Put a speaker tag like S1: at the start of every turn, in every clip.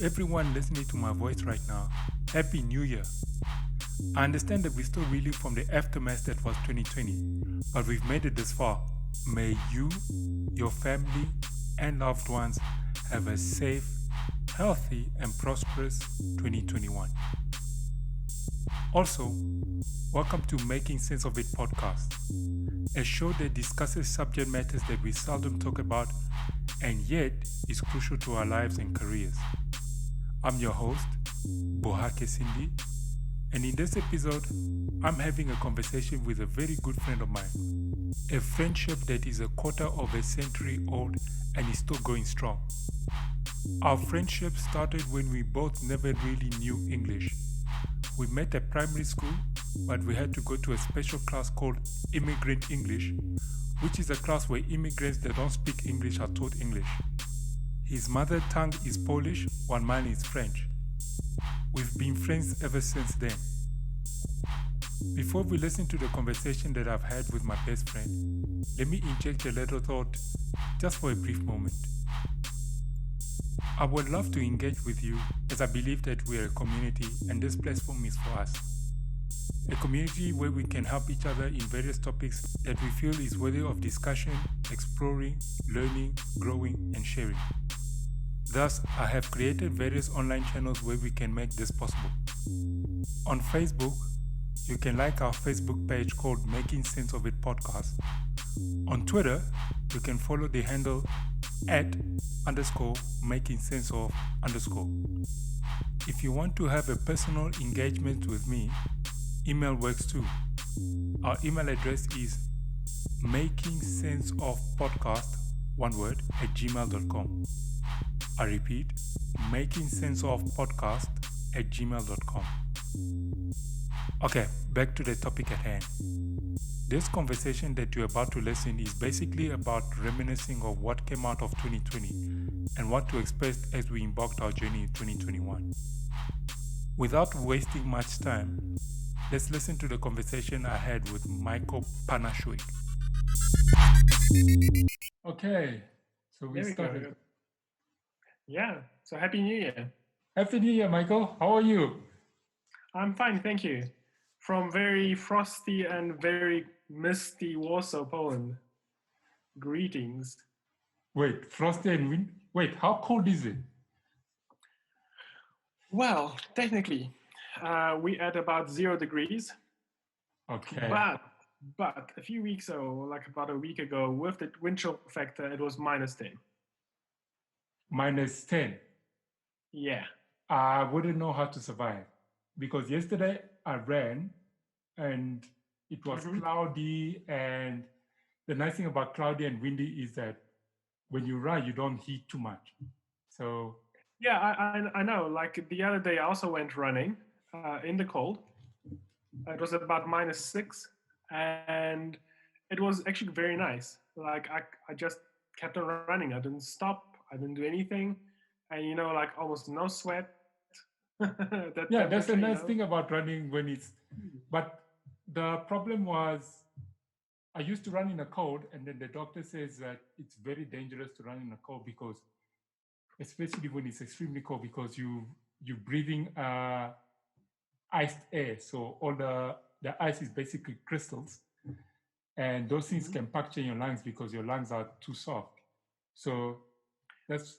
S1: everyone listening to my voice right now, Happy New Year. I understand that we're still reeling from the aftermath that was 2020, but we've made it this far. May you, your family, and loved ones have a safe, healthy, and prosperous 2021. Also, welcome to Making Sense of It podcast, a show that discusses subject matters that we seldom talk about and yet is crucial to our lives and careers. I'm your host, Bohake Cindy, and in this episode, I'm having a conversation with a very good friend of mine, a friendship that is a quarter of a century old and is still going strong. Our friendship started when we both never really knew English. We met at primary school, but we had to go to a special class called Immigrant English, which is a class where immigrants that don't speak English are taught English. His mother tongue is Polish, while mine is French. We've been friends ever since then. Before we listen to the conversation that I've had with my best friend, let me inject a little thought just for a brief moment. I would love to engage with you as I believe that we are a community and this platform is for us. A community where we can help each other in various topics that we feel is worthy of discussion, exploring, learning, growing, and sharing. Thus, I have created various online channels where we can make this possible. On Facebook, you can like our Facebook page called Making Sense of It podcast. On Twitter, you can follow the handle @_making sense of_. If you want to have a personal engagement with me, email works too. Our email address is makingsenseofpodcast, one word, @gmail.com. I repeat, makingsenseofpodcast@gmail.com. Okay, back to the topic at hand. This conversation that you're about to listen is basically about reminiscing of what came out of 2020 and what to expect as we embarked our journey in 2021. Without wasting much time, let's listen to the conversation I had with Michal Panasiuk. Okay, so we started.
S2: Go. Yeah, so Happy New Year.
S1: Happy New Year, Michal. How are you?
S2: I'm fine, thank you. From very frosty and very misty Warsaw, Poland. Greetings.
S1: Wait, frosty and wind? Wait, how cold is it?
S2: Well, technically, we at about 0 degrees.
S1: Okay.
S2: But a few weeks ago, like about a week ago, with the wind chill factor, it was -10.
S1: -10.
S2: Yeah.
S1: I wouldn't know how to survive because yesterday I ran and it was cloudy, and the nice thing about cloudy and windy is that when you run, you don't heat too much. So
S2: yeah, I know. Like the other day, I also went running in the cold. It was about -6, and it was actually very nice. Like I just kept on running. I didn't stop. I didn't do anything, and like almost no sweat.
S1: That's a nice thing about running when it's. But the problem was, I used to run in the cold, and then the doctor says that it's very dangerous to run in the cold because, especially when it's extremely cold, because you're breathing iced air. So all the ice is basically crystals, and those things can puncture your lungs because your lungs are too soft. So that's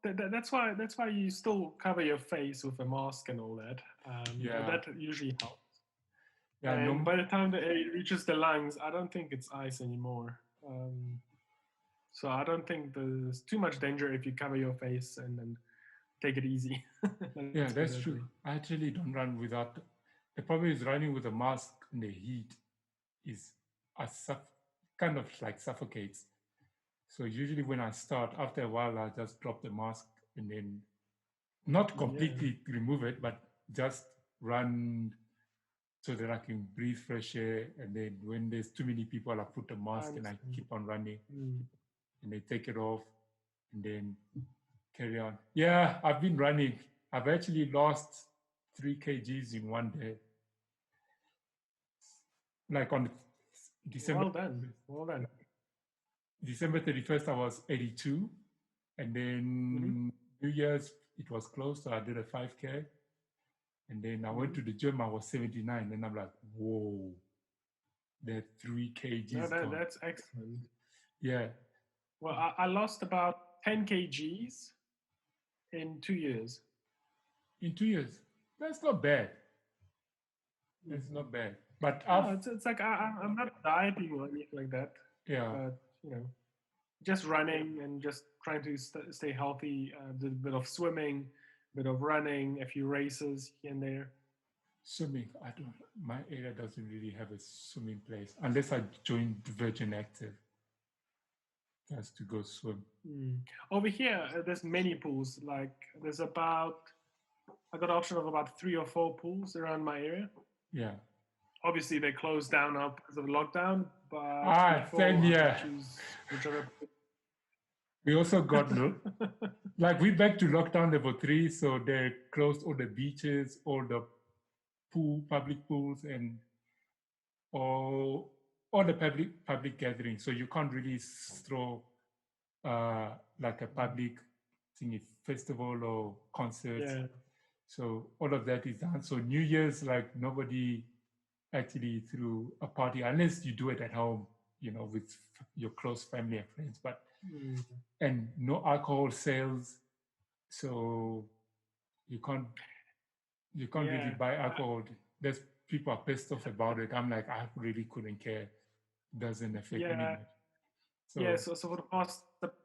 S2: that's why you still cover your face with a mask and all that. That usually helps.
S1: Yeah,
S2: and by the time the air reaches the lungs, I don't think it's ice anymore. So I don't think there's too much danger if you cover your face and then take it easy.
S1: Yeah, that's true. I actually don't run without. The problem is running with a mask in the heat is kind of like suffocates. So usually when I start, after a while, I just drop the mask and then not completely remove it, but just run so that I can breathe fresh air. And then when there's too many people, I put the mask and I keep on running. And they take it off and then carry on. Yeah, I've been running. I've actually lost 3 kgs in one day. Like on December.
S2: Well done.
S1: December 31st, I was 82. And then New Year's, it was close, so I did a 5K. And then I went to the gym, I was 79. And I'm like, whoa, that 3
S2: No,
S1: kgs gone.
S2: that's excellent.
S1: Yeah.
S2: Well, I lost about 10 kgs in 2 years.
S1: In 2 years. That's not bad. That's not bad. But
S2: No, it's like I'm not dieting or anything like that,
S1: yeah.
S2: but just running and just trying to stay healthy. Did a bit of swimming, a bit of running, a few races here and there.
S1: Swimming, my area doesn't really have a swimming place unless I joined Virgin Active. Just to go swim.
S2: Over here, there's many pools. Like there's about, I got an option of about 3 or 4 pools around my area.
S1: Yeah.
S2: Obviously, they closed down now because of lockdown, but
S1: same
S2: before I
S1: here.
S2: could choose whichever.
S1: We also got like we back to lockdown level 3, so they closed all the beaches, all the public pools, and all the public gatherings. So you can't really throw like a public thingy, festival or concerts.
S2: Yeah.
S1: So all of that is done. So New Year's, like nobody actually threw a party unless you do it at home, with your close family and friends. But and no alcohol sales, so you can't really buy alcohol. There's people are pissed off about it. I'm like, I really couldn't care. Doesn't affect me much.
S2: So for the past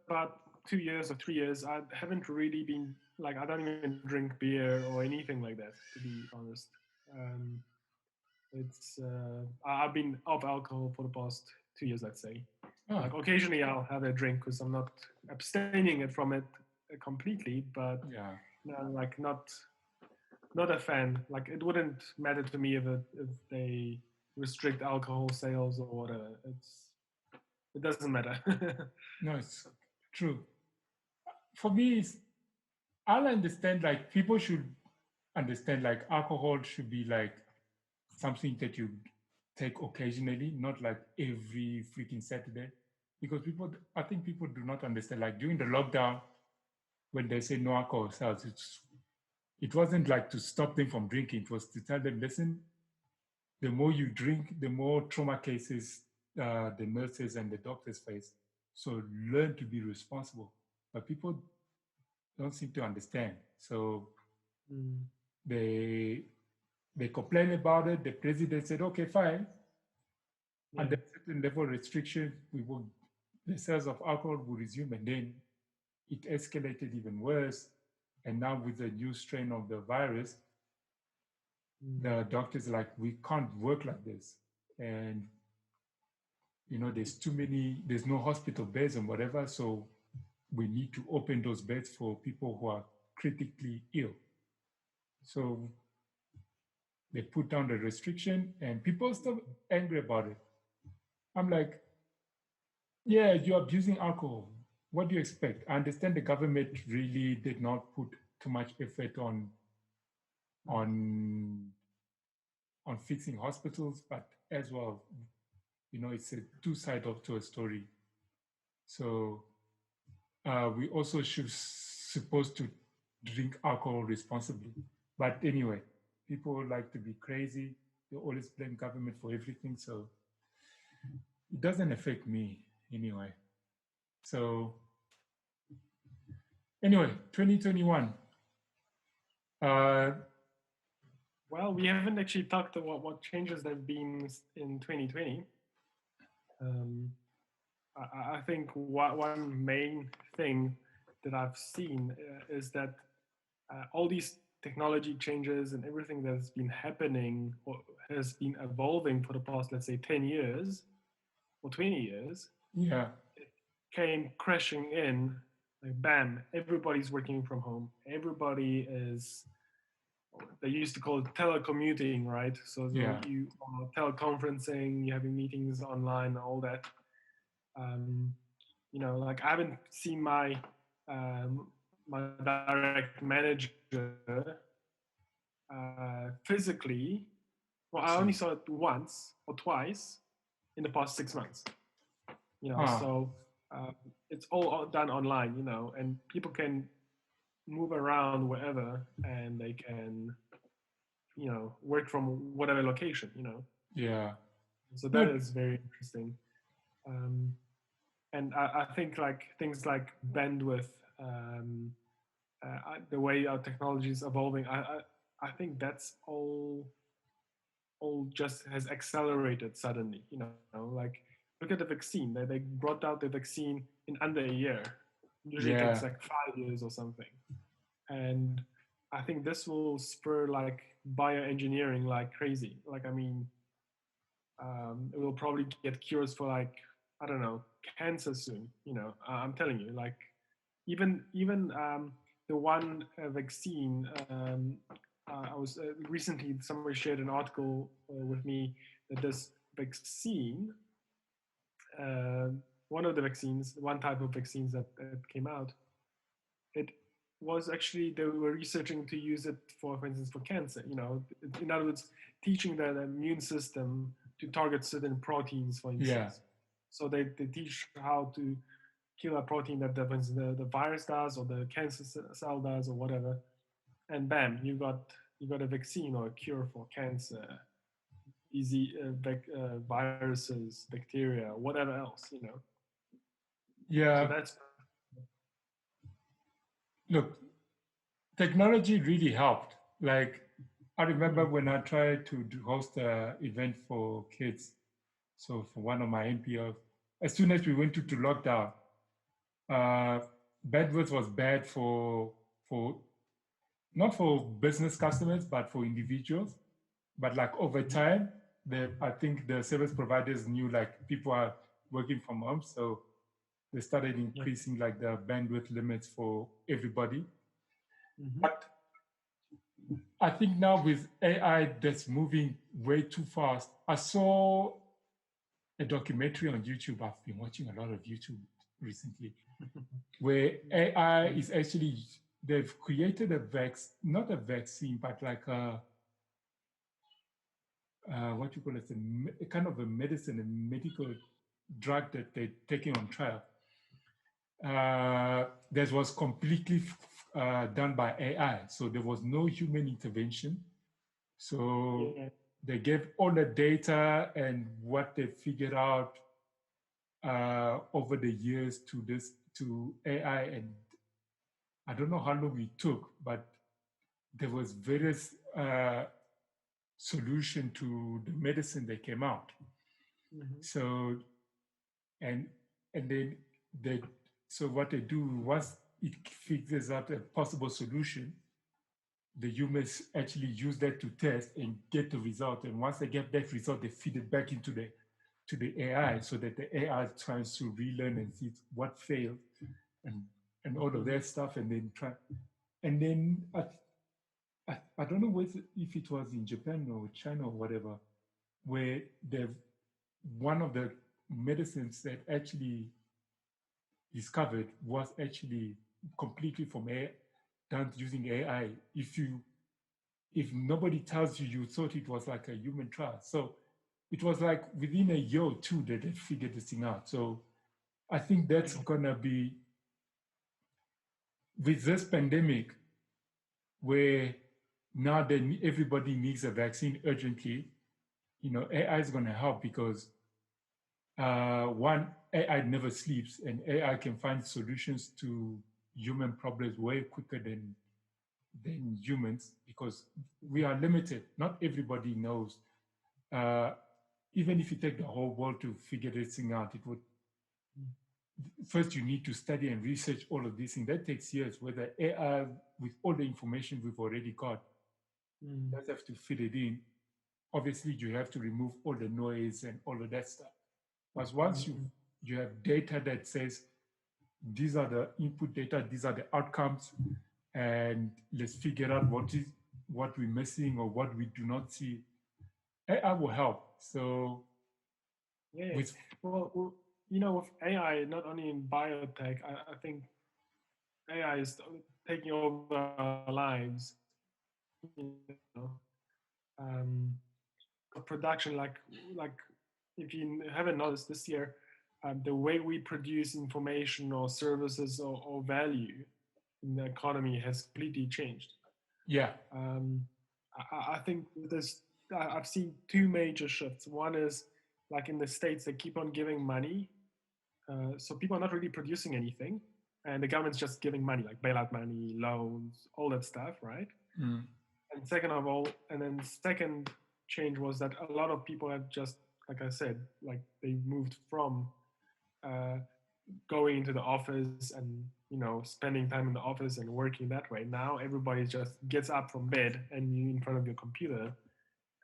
S2: about 2 years or 3 years, I haven't really been like, I don't even drink beer or anything like that, to be honest. I've been off alcohol for the past 2 years, let's say. Like occasionally I'll have a drink because I'm not abstaining it from it completely, but like not a fan. Like it wouldn't matter to me if they restrict alcohol sales or whatever. It doesn't matter.
S1: No, it's true. For me, I'll understand, like people should understand, like alcohol should be like something that you take occasionally, not like every freaking Saturday. Because I think people do not understand, like during the lockdown, when they say no alcohol sales, it wasn't like to stop them from drinking. It was to tell them, listen, the more you drink, the more trauma cases the nurses and the doctors face. So learn to be responsible. But people don't seem to understand. So they complain about it. The president said, okay, fine. Under certain level restriction, the sales of alcohol will resume, and then it escalated even worse. And now with the new strain of the virus, the doctors are like, we can't work like this. And there's no hospital beds and whatever. So we need to open those beds for people who are critically ill. So they put down the restriction and people are still angry about it. I'm like, yeah, you're abusing alcohol. What do you expect? I understand the government really did not put too much effort on fixing hospitals, but as well, it's a two-sided to a story. So we also supposed to drink alcohol responsibly. But anyway, people like to be crazy. They always blame government for everything. So it doesn't affect me anyway. So anyway, 2021.
S2: Well, we haven't actually talked about what changes there have been in 2020. I think one main thing that I've seen is that all these technology changes and everything that's been happening or has been evolving for the past, let's say, 10 years or 20 years, it came crashing in, like bam, everybody's working from home. Everybody is, they used to call it telecommuting, right? So you are teleconferencing, you're having meetings online, all that. Like I haven't seen my my direct manager physically. Well, I only saw it once or twice in the past 6 months. So it's all done online, and people can move around wherever, and they can, work from whatever location.
S1: Yeah.
S2: So that
S1: No,
S2: is very interesting. Um, and I think like things like bandwidth, um, the way our technology is evolving, I think that's all just has accelerated suddenly. Like look at the vaccine. They brought out the vaccine in under a year. Usually it takes
S1: yeah,
S2: like 5 years or something. And I think this will spur like bioengineering like crazy. Like I mean, it will probably get cures for like I don't know cancer soon. I'm telling you, like even the one vaccine. I was recently somebody shared an article with me that this vaccine, uh, one of the vaccines, one type of vaccines that came out, it was actually they were researching to use it for instance, for cancer. In other words, teaching the immune system to target certain proteins, for
S1: yeah,
S2: instance. So they teach how to kill a protein that for instance, the virus does or the cancer cell does or whatever, and bam, you got a vaccine or a cure for cancer, easy viruses, bacteria, whatever else. So
S1: yeah.
S2: that's
S1: Look, technology really helped. Like, I remember
S2: mm,
S1: when I tried to host a event for kids. So for one of my NPOs, as soon as we went into lockdown, uh, bandwidth was bad for not for business customers, but for individuals. But like over
S2: mhm,
S1: time, I think the service providers knew like people are working from home, so they started
S2: yeah,
S1: increasing like the bandwidth limits for everybody.
S2: mhm,
S1: But I think now with AI that's moving way too fast, I saw a documentary on YouTube. I've been watching a lot of YouTube recently, where AI
S2: mhm,
S1: is actually they've created not a vaccine, but like what you call it, a kind of a medicine, a medical drug that they're taking on trial. That was completely done by AI, so there was no human intervention. So
S2: yeah,
S1: they gave all the data and what they figured out over the years to AI, and I don't know how long it took, but there was various solution to the medicine that came out.
S2: mhm,
S1: So and and then they so what they do once it figures out a possible solution, the humans actually use that to test and get the result. And once they get that result, they feed it back into the AI so that the AI tries to relearn and see what failed and all of
S2: mhm,
S1: that stuff, and then try. And then I don't know if it was in Japan or China or whatever, where they've one of the medicines that actually discovered was actually completely from AI, done using AI. If nobody tells you, you thought it was like a human trial. So it was like within a year or two that they figured this thing out. So I think that's
S2: yeah,
S1: gonna be with this pandemic where now that everybody needs a vaccine urgently. AI is gonna help because one, AI never sleeps, and AI can find solutions to human problems way quicker than humans because we are limited. Not everybody knows. Uh, Even if you take the whole world to figure this thing out, it would first you need to study and research all of these things. That takes years. Whether AI, with all the information we've already got,
S2: mm,
S1: does have to fit it in. Obviously, you have to remove all the noise and all of that stuff. But once
S2: mm,
S1: you have data that says these are the input data, these are the outcomes, and let's figure out what we're missing or what we do not see. AI will help. So
S2: yeah.
S1: with
S2: Well, with AI, not only in biotech, I think AI is taking over our lives. Um, Production, like if you haven't noticed this year, the way we produce information or services or value in the economy has completely changed.
S1: Yeah.
S2: Um, I think there's I've seen two major shifts. One is like in the states, they keep on giving money, so people are not really producing anything, and the government's just giving money, like bailout money, loans, all that stuff, right?
S1: Mm.
S2: And second of all, and then second change was that a lot of people have just, like I said, like they moved from uh, going into the office and spending time in the office and working that way. Now everybody just gets up from bed and you in front of your computer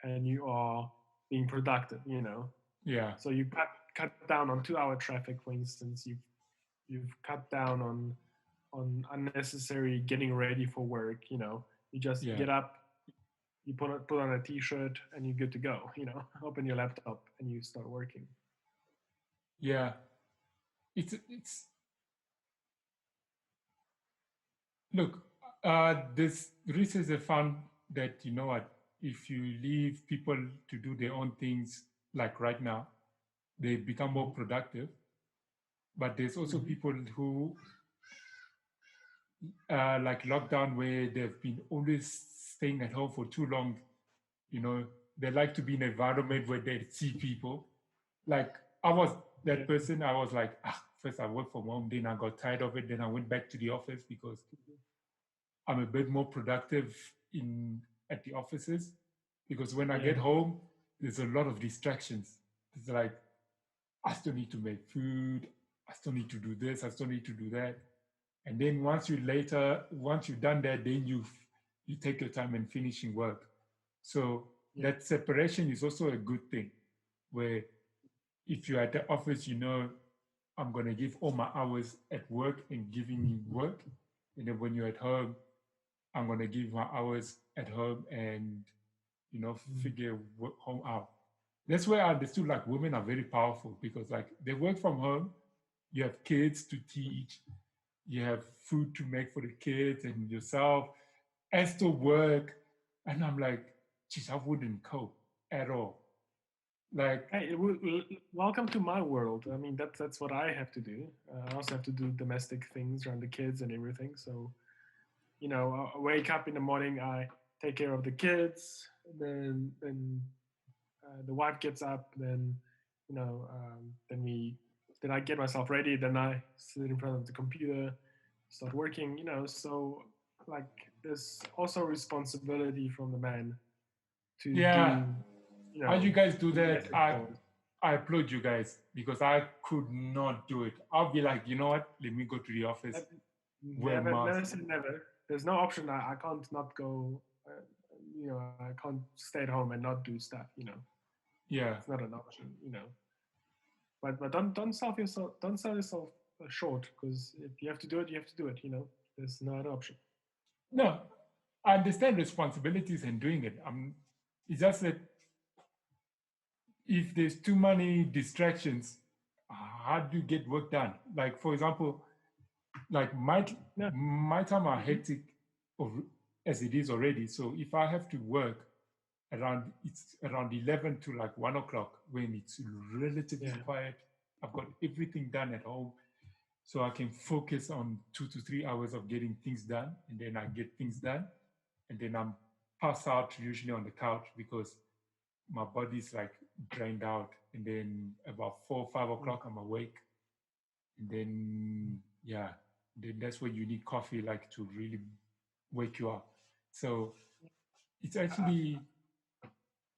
S2: and you are being productive.
S1: Yeah.
S2: So you cut down on 2 hour traffic, for instance. You've cut down on unnecessary getting ready for work. You just
S1: Yeah.
S2: get up, you put on a t-shirt, and you're good to go. Open your laptop and you start working.
S1: Yeah. It's look, this research have found that, you know what, if you leave people to do their own things, like right now, they become more
S2: Mm-hmm.
S1: productive. But there's also
S2: Mm-hmm.
S1: people who, like lockdown, where they've been always staying at home for too long. You know, they like to be in an environment where they see people. Like I was
S2: Yeah.
S1: that person. I was like, first I worked from home, then I got tired of it, then I went back to the office because I'm a bit more productive in at the offices. Because when I
S2: Yeah.
S1: get home, there's a lot of distractions. It's like I still need to make food. I still need to do this. I still need to do that. And then once you've done that, then you take your time and finishing work. So
S2: Yeah.
S1: that separation is also a good thing. Where if you're at the office, I'm gonna give all my hours at work and giving me work. And then when you're at home, I'm gonna give my hours at home and
S2: Mm.
S1: figure work home out. That's where I understood like women are very powerful because like they work from home, you have kids to teach, you have food to make for the kids and yourself, and still work. And I'm like, geez, I wouldn't cope at all. Like,
S2: Hey, welcome to my world. I mean, that's what I have to do. I also have to do domestic things around the kids and everything. So, I wake up in the morning, I take care of the kids, then the wife gets up, then I get myself ready, then I sit in front of the computer, start working. So like there's also responsibility from the man to
S1: yeah,
S2: do,
S1: how you guys do that?
S2: domestic
S1: I
S2: chores.
S1: I applaud you guys because I could not do it. I'll be like, you know what? Let me go to the office,
S2: Uh,
S1: wear a
S2: never
S1: mask.
S2: say never. There's no option. I can't not go. I can't stay at home and not do stuff.
S1: Yeah,
S2: It's not an option. But don't sell yourself short, because if you have to do it, you have to do it. There's no other option.
S1: no, I understand responsibilities and doing it. It's just that if there's too many distractions, how do you get work done? Like for example, like
S2: No.
S1: my time are
S2: Mhm.
S1: hectic of, as it is already. So if I have to work it's around 11 to like 1 o'clock when it's relatively
S2: Yeah.
S1: quiet. I've got everything done at home, so I can focus on 2 to 3 hours of getting things done, and then I get things done, and then I'm pass out usually on the couch because my body's like drained out, and then about 4 or 5 o'clock I'm awake, and then yeah, then that's when you need coffee like to really wake you up. So it's
S2: Uh,
S1: actually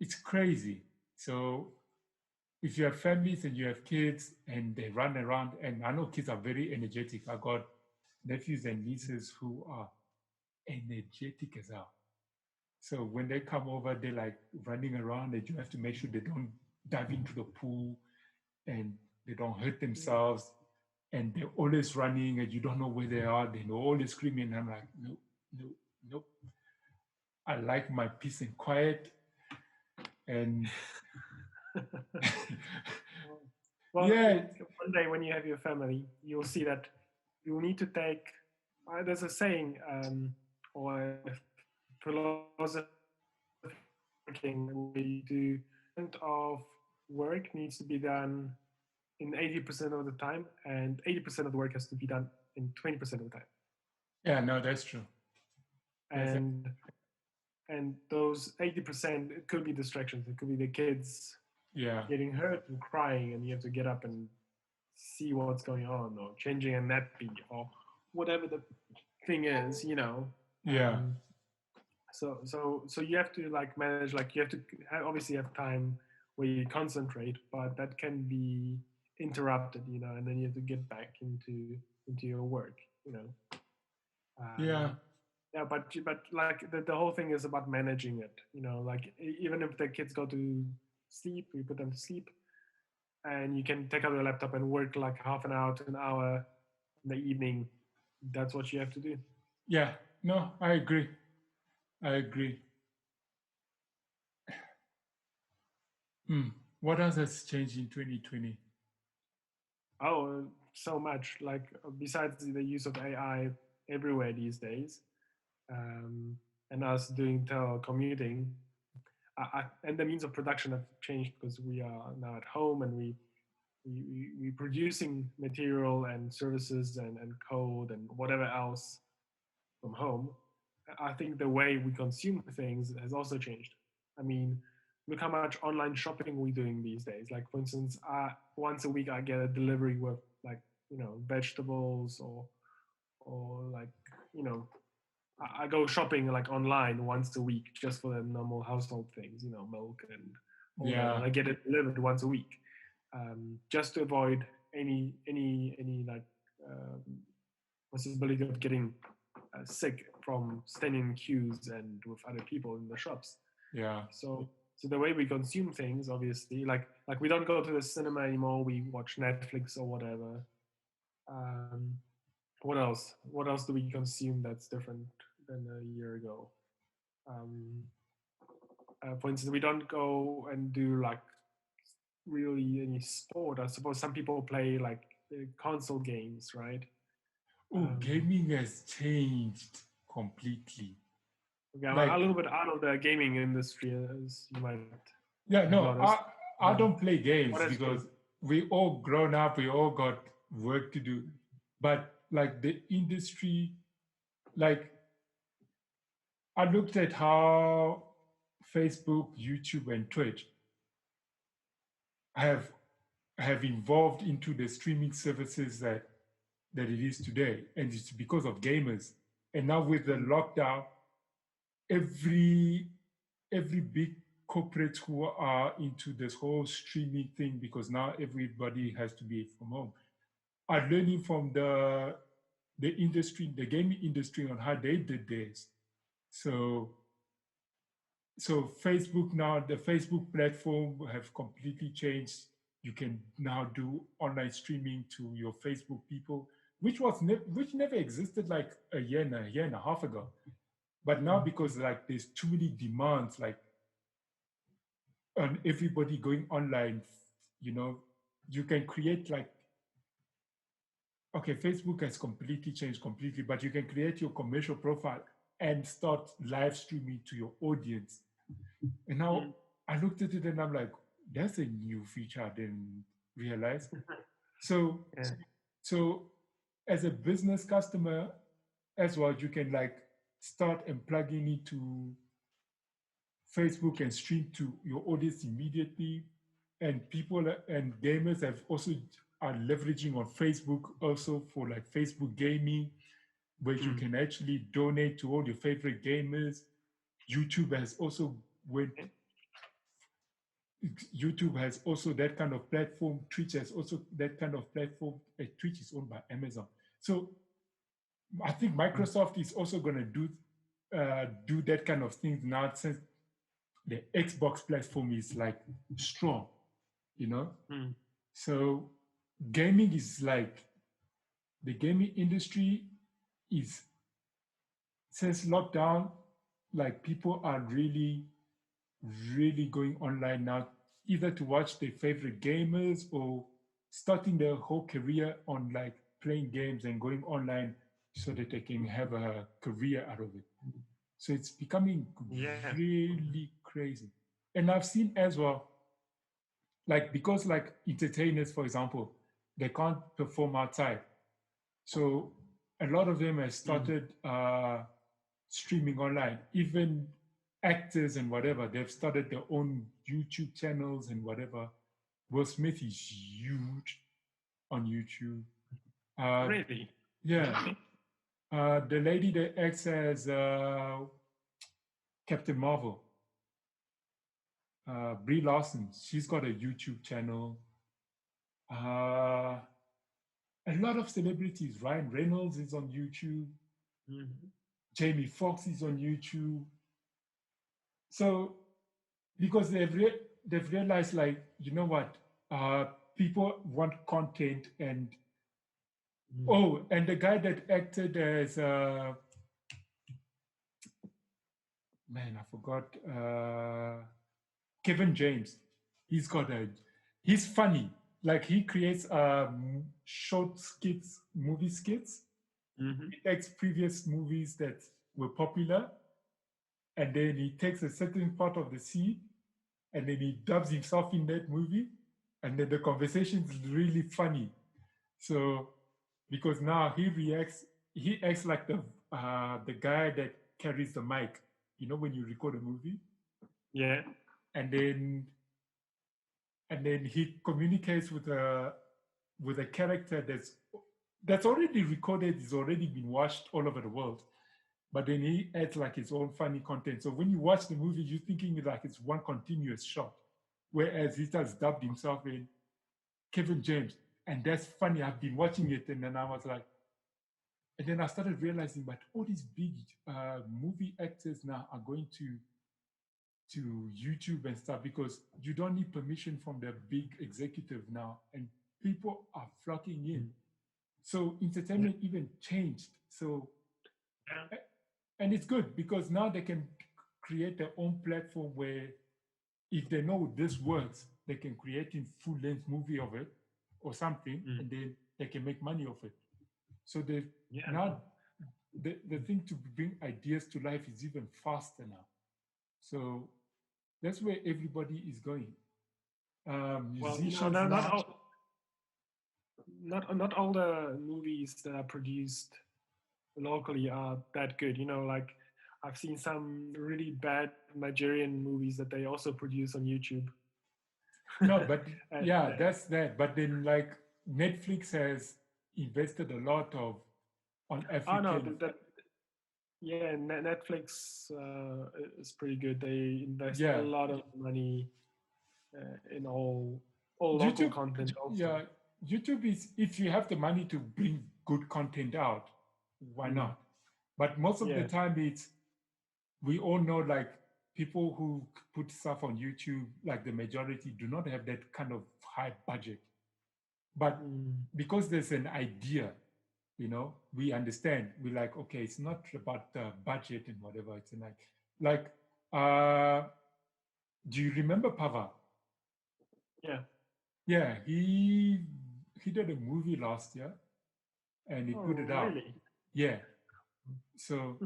S1: it's crazy. So if you have families and you have kids and they run around, and I know kids are very energetic. I got nephews and nieces who are energetic as hell. So when they come over, they're like running around, and you have to make sure they don't dive into the pool and they don't hurt themselves. And they're always running, and you don't know where they are. They're always screaming. I'm like, no, no, nope. I like my peace and quiet. And
S2: well,
S1: yeah,
S2: one day when you have your family, you'll see that you need to take. There's a saying, or a philosophy working, where you do of work needs to be done in 80% of the time, and 80% of the work has to be done in 20% of the time.
S1: Yeah, no, that's true. That's it.
S2: and and those 80%, it could be distractions. It could be the kids
S1: Yeah,
S2: getting hurt and crying, and you have to get up and see what's going on, or changing a nappy, or whatever the thing is,
S1: yeah,
S2: um, so you have to like manage, like you have to obviously have time where you concentrate, but that can be interrupted, and then you have to get back into your work,
S1: yeah,
S2: um, yeah, but like the whole thing is about managing it, like even if the kids go to sleep, you put them to sleep, and you can take out your laptop and work like half an hour to an hour in the evening. That's what you have to do.
S1: yeah. No, I agree. I agree. Hmm. What else has changed in 2020?
S2: Oh, so much. Like besides the use of AI everywhere these days, um, and us doing telecommuting, and the means of production have changed because we are now at home, and we producing material and services and code and whatever else from home. I think the way we consume things has also changed. I mean, look how much online shopping we're doing these days. Like, for instance, once a week I get a delivery with like vegetables, or like you know I go shopping like online once a week just for the normal household things, milk and all that, and
S1: Yeah,
S2: I get it delivered once a week, just to avoid any like um, possibility of getting sick from standing in queues and with other people in the shops.
S1: yeah.
S2: So the way we consume things, obviously, like we don't go to the cinema anymore. We watch Netflix or whatever. Um, what else? What else do we consume that's different than a year ago? Um, for instance, we don't go and do like really any sport. I suppose some people play like console games, right?
S1: Oh,
S2: Um,
S1: gaming has changed completely.
S2: okay, I'm a
S1: Like,
S2: little bit out of the gaming industry, as you might
S1: yeah,
S2: have
S1: no,
S2: noticed.
S1: I
S2: Um,
S1: don't play
S2: what
S1: games
S2: has changed?
S1: because we all grown up, we all got work to do. But like the industry, like I looked at how Facebook, YouTube, and Twitch have have evolved into the streaming services that it is today, and it's because of gamers. And now with the
S2: Mm,
S1: lockdown, every every big corporate who are into this whole streaming thing, because now everybody has to be from home, are learning from the industry, the gaming industry, on how they did this. So Facebook now, the Facebook platform have completely changed. You can now do online streaming to your Facebook people, which never existed like a year and a half ago. But now,
S2: mm,
S1: because like there's too many demands, like on everybody going online, you know, you can create like, okay, Facebook has completely changed completely, but you can create your commercial profile and start live streaming to your audience. And now
S2: mm,
S1: I looked at it and I'm like, that's a new feature I didn't realize. So,
S2: yeah.
S1: so as a business customer as well, you can like start and plug in into Facebook and stream to your audience immediately. And people and gamers have also are leveraging on Facebook also for like Facebook gaming, where you
S2: Mm.
S1: can actually donate to all your favorite gamers. YouTube has also went YouTube has also that kind of platform. Twitch has also that kind of platform. Twitch is owned by Amazon. So I think
S2: Mm.
S1: Microsoft is also going to do that kind of things now, since the Xbox platform is like strong, you know.
S2: Mm.
S1: So gaming is like the gaming industry is, since lockdown, like people are really going online now, either to watch their favorite gamers or starting their whole career on like playing games and going online so that they can have a career out of it. So it's becoming
S2: Yeah.
S1: really crazy. And I've seen as well, like because like entertainers, for example, they can't perform outside. So a lot of them have started streaming online. Even actors and whatever, they've started their own YouTube channels and whatever. Will Smith is huge on YouTube. Uh,
S2: Really?
S1: yeah, the lady that acts as Captain Marvel, Brie Larson, she's got a YouTube channel. Uh, a lot of celebrities. Ryan Reynolds is on YouTube.
S2: Mhm.
S1: Jamie Foxx is on YouTube. So because they've realized, like, you know what, uh, people want content. And
S2: Mhm.
S1: oh, and the guy that acted as man, I forgot, Kevin James. He's got a he's funny. Like, he creates short skits, movie skits.
S2: Mhm.
S1: He takes previous movies that were popular, and then he takes a certain part of the scene, and then he dubs himself in that movie, and then the conversation is really funny. So because now he acts like the guy that carries the mic. You know, when you record a movie,
S2: Yeah.
S1: and then he communicates with a character that's already recorded, is already been watched all over the world. But then he adds like his own funny content. So when you watch the movie, you're thinking like it's one continuous shot. Whereas he has dubbed himself in Kevin James. And that's funny. I've been watching it, and then I was like, and then I started realizing, but all these big movie actors now are going to YouTube and stuff, because you don't need permission from the big executive now, and people are flocking in.
S2: Mhm.
S1: So
S2: Yeah.
S1: entertainment even changed. So,
S2: Yeah.
S1: and it's good because now they can create their own platform where, if they know this works, they can create a full length movie of it or something,
S2: Mm.
S1: and then they can make money of it. So they
S2: Yeah.
S1: now the thing to bring ideas to life is even faster now. So that's where everybody is going.
S2: Well,
S1: Musicians
S2: no,
S1: now.
S2: not all the movies that are produced locally are that good. Like I've seen some really bad Nigerian movies that they also produce on YouTube.
S1: No, but
S2: And
S1: yeah, that's that. But then, like, Netflix has invested a lot of on
S2: oh no,
S1: African.
S2: yeah, Netflix is pretty good. They invest a
S1: Yeah,
S2: lot of money in all local
S1: YouTube.
S2: content also.
S1: Yeah, YouTube is, if you have the money to bring good content out, why
S2: Mm.
S1: not? But most of the
S2: Yeah.
S1: time, it's, we all know, like, people who put stuff on YouTube, like the majority, do not have that kind of high budget. But
S2: Mm.
S1: because there's an idea, we understand. We're like, okay, it's not about the budget and whatever. It's like, uh, do you remember Pava?
S2: Yeah.
S1: Yeah, he did a movie last year and he
S2: Oh,
S1: put it out.
S2: really?
S1: Yeah. So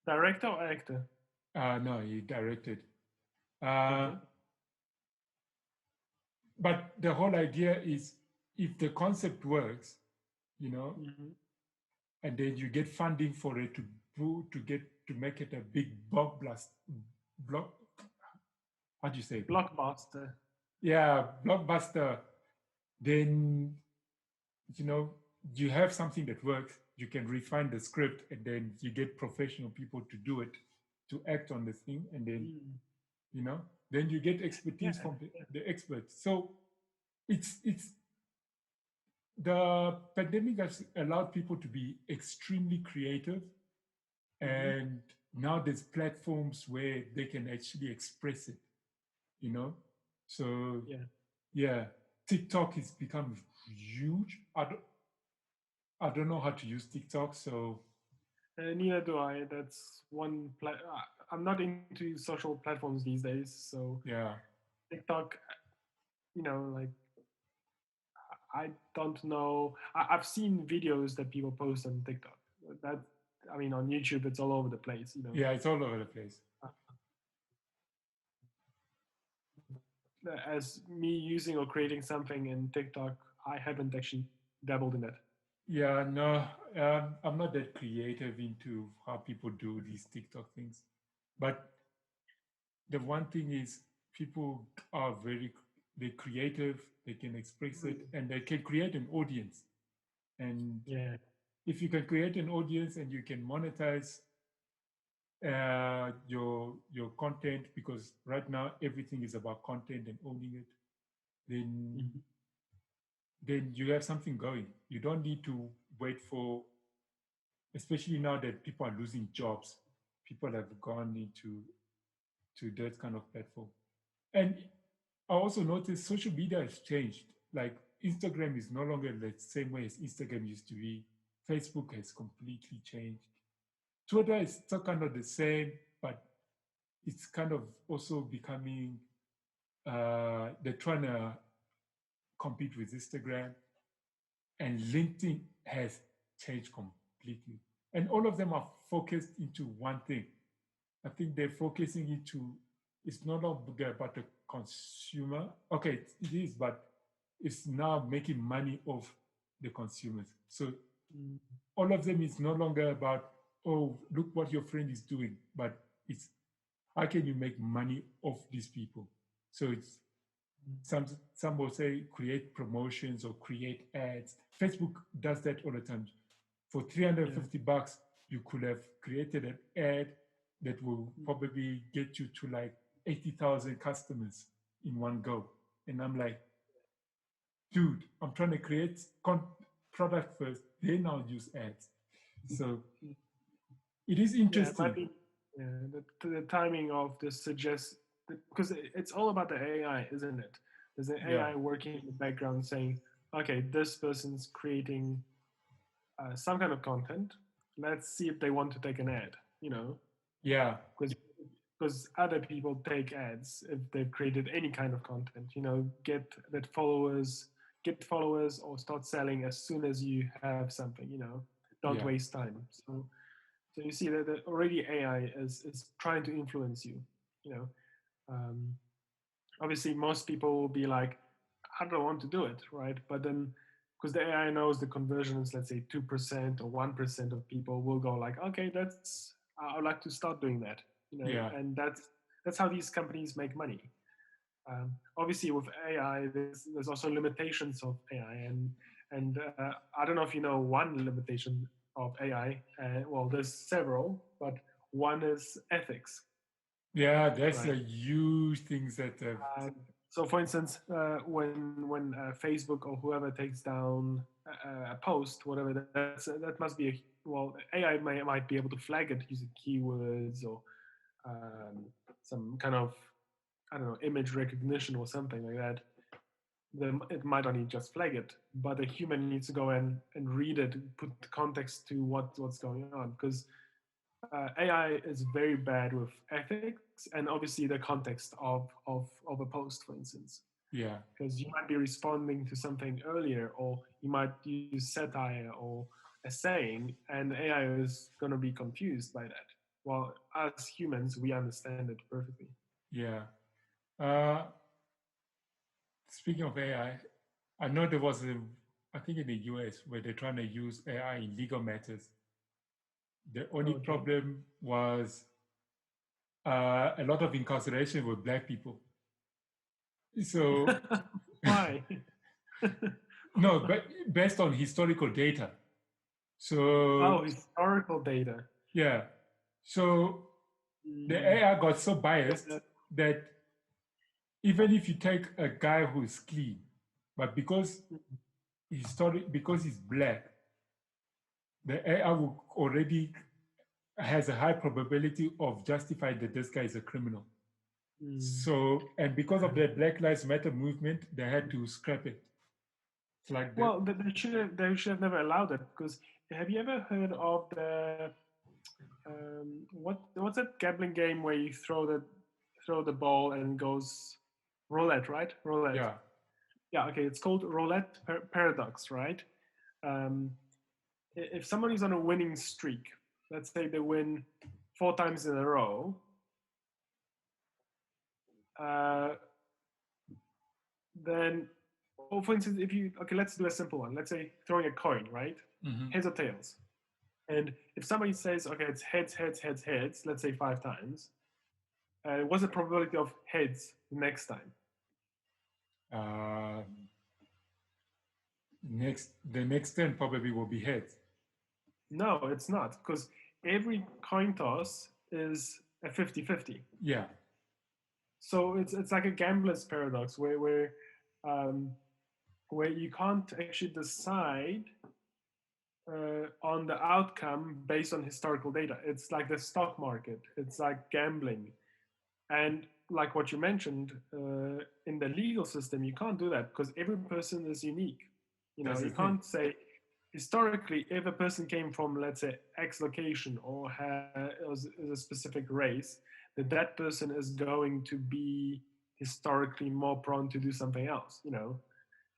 S2: Director or actor?
S1: no, he directed. Uh,
S2: Okay.
S1: but the whole idea is, if the concept works, you know,
S2: Hmm.
S1: and then you get funding for it to get to make it a big block. How do you say?
S2: Blockbuster.
S1: Yeah, blockbuster. Then, you know you have something that works. You can refine the script, and then you get professional people to do it, to act on the thing, and then
S2: Mm.
S1: you know then you get
S2: Yeah.
S1: expertise from
S2: Yeah.
S1: the experts. So it's the pandemic has allowed people to be extremely creative,
S2: Hmm.
S1: and now there's platforms where they can actually express it, you know so
S2: Yeah.
S1: yeah, TikTok has become huge. I don't know how to use TikTok, so
S2: Neither do I. That's one. I'm not into social platforms these days, so
S1: yeah.
S2: TikTok. Like I don't know. I've seen videos that people post on TikTok. That I mean, on YouTube, it's all over the place.
S1: Yeah, it's all over the place.
S2: As me using or creating something in TikTok, I haven't actually dabbled in it.
S1: Yeah, no, I'm not that creative into how people do these TikTok things. But the one thing is, people are they're creative, they can express it,
S2: Mm.
S1: and they can create an audience. And
S2: Yeah.
S1: if you can create an audience and you can monetize your content, because right now everything is about content and owning it, then
S2: Mhm.
S1: then you have something going. You don't need to wait for, especially now that people are losing jobs, people have gone into that kind of platform. And I also noticed social media has changed. Like Instagram is no longer the same way as Instagram used to be. Facebook has completely changed. Twitter is still kind of the same, but it's kind of also becoming, they're trying to compete with Instagram, and LinkedIn has changed completely. And all of them are focused into one thing. I think they're focusing into, it's no longer about the consumer. Okay, it is, but it's now making money off the consumers. So
S2: Mm.
S1: all of them is no longer about, oh, look what your friend is doing, but it's how can you make money off these people? So it's some will say create promotions or create ads. Facebook does that all the time. For
S2: Yeah.
S1: $350, you could have created an ad that will
S2: Mm.
S1: probably get you to like 80,000 customers in one go. And I'm like, dude, I'm trying to create product first, then I'll use ads. So
S2: Mm.
S1: it is
S2: Yeah, it might
S1: interesting.
S2: be. Yeah, the timing of this suggests because it's all about the AI, isn't it? There's an
S1: Yeah,
S2: AI working in the background saying, okay, this person's creating some kind of content. Let's see if they want to take an ad. You know,
S1: yeah,
S2: because other people take ads if they've created any kind of content. You know, get followers, or start selling as soon as you have something. You know, don't
S1: yeah,
S2: waste time. So you see that already AI is trying to influence you. You know, um, obviously most people will be like, I don't want to do it, right? But then because the AI knows the conversion is, let's say, 2% or 1% of people will go like, okay, that's I would like to start doing that. You know,
S1: yeah,
S2: and that's how these companies make money. Obviously, with AI, there's also limitations of AI, and I don't know if you know one limitation of AI. Well, there's several, but one is ethics,
S1: yeah. That's a
S2: right?
S1: huge thing that
S2: Uh, so, for instance, when Facebook or whoever takes down a post, whatever that must be well, AI might be able to flag it using keywords or um, some kind of I don't know image recognition or something like that. Then it might only just flag it, but a human needs to go in and read it, put context to what's going on, because AI is very bad with ethics and obviously the context of a post, for instance,
S1: yeah,
S2: because you might be responding to something earlier, or you might use satire or a saying, and AI is going to be confused by that. While as humans, we understand it perfectly.
S1: yeah. Uh, Speaking of AI, I know there was I think in the US where they're trying to use AI in legal matters. The only
S2: Okay.
S1: problem was a lot of incarceration with black people. So
S2: Why?
S1: no, but based on historical data.
S2: Oh,
S1: So
S2: historical data.
S1: yeah, so the
S2: Mm,
S1: AI got so
S2: yeah,
S1: biased that even if you take a guy who's clean, but because he's black, the AI will already has a high probability of justifying that this guy is a criminal.
S2: mm.
S1: So, and because of the Black Lives Matter movement, they had to scrap it. It's like the
S2: Well, they should have never allowed it, because have you ever heard of the what's that gambling game where you throw the ball and goes roulette, right? Roulette.
S1: yeah,
S2: Yeah, okay. It's called roulette paradox, right? Um, if somebody's on a winning streak, let's say they win 4 times in a row, uh, then, or for instance, if you okay, let's do a simple one. Let's say throwing a coin, right?
S1: Mm-hmm.
S2: heads or tails. And if somebody says, okay, it's heads, heads, heads, heads, let's say 5 times, what's the probability of heads the next time?
S1: Uh, the next 10 probably will be heads.
S2: No, it's not, because every coin toss is a 50-50.
S1: Yeah.
S2: So it's like a gambler's paradox um, where you can't actually decide on the outcome based on historical data. It's like the stock market. It's like gambling, and like what you mentioned in the legal system, you can't do that because every person is unique.
S1: That's the
S2: You
S1: thing.
S2: can't say historically if a person came from, let's say, X location or is a specific race, that person is going to be historically more prone to do something else.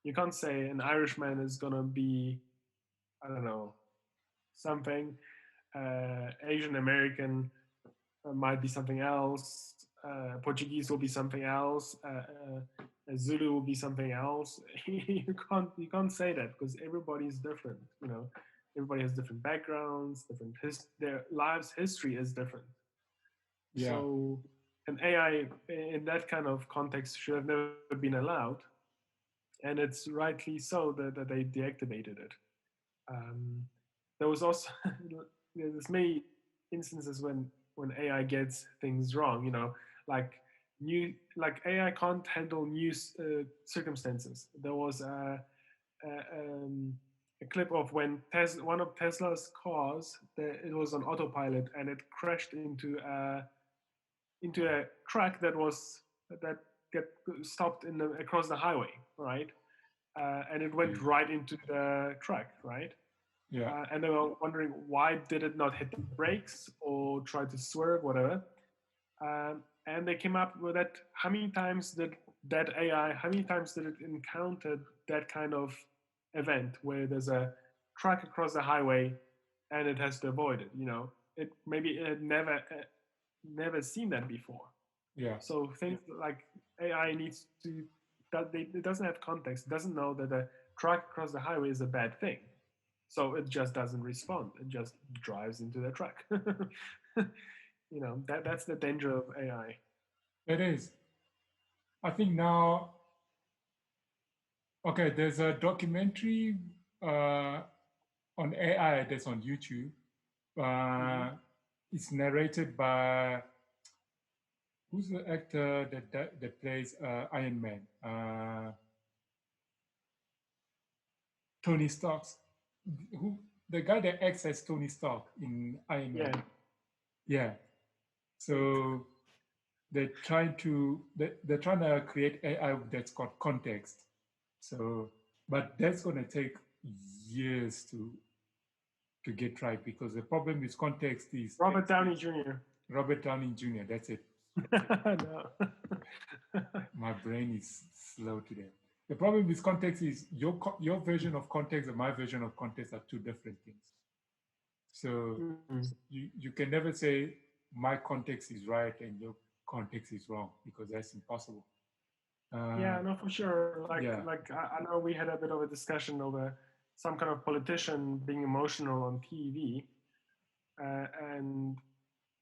S2: You can't say an Irishman is going to be, I don't know, something. Asian American might be something else. Portuguese will be something else. Zulu will be something else. You can't say that because everybody is different. Everybody has different backgrounds, their lives history is different.
S1: Yeah.
S2: So an AI in that kind of context should have never been allowed, and it's rightly so that they deactivated it. Um, there was also there's many instances when AI gets things wrong. Like like AI can't handle new circumstances. There was a, um, a clip of when one of Tesla's cars, it was on autopilot and it crashed into a truck that get stopped across the highway, right? And it went right into the truck, right?
S1: Yeah.
S2: And they were wondering why did it not hit the brakes or try to swerve, whatever. And they came up with that. How many times did that AI? How many times did it encounter that kind of event where there's a truck across the highway and it has to avoid it? It maybe it had never seen that before.
S1: Yeah.
S2: So things like AI needs to it doesn't have context. It doesn't know that a truck across the highway is a bad thing. So it just doesn't respond. It just drives into the truck. That's the danger of AI.
S1: It is. I think now, okay, there's a documentary on AI that's on YouTube.
S2: Mm-hmm.
S1: It's narrated by who's the actor that plays Iron Man? Tony Stark's. Who the guy that acts as Tony Stark in Iron Man?
S2: Yeah.
S1: Yeah. So they're trying to create AI that's got context. So, but that's going to take years to get right because the problem with context is
S2: Robert Downey Jr.
S1: Robert Downey Jr. That's it.
S2: No.
S1: My brain is slow today. The problem with context is your version of context and my version of context are two different things. So you can never say my context is right and your context is wrong because that's impossible.
S2: Yeah, no, for sure.
S1: Yeah.
S2: Like I know we had a bit of a discussion over some kind of politician being emotional on TV, and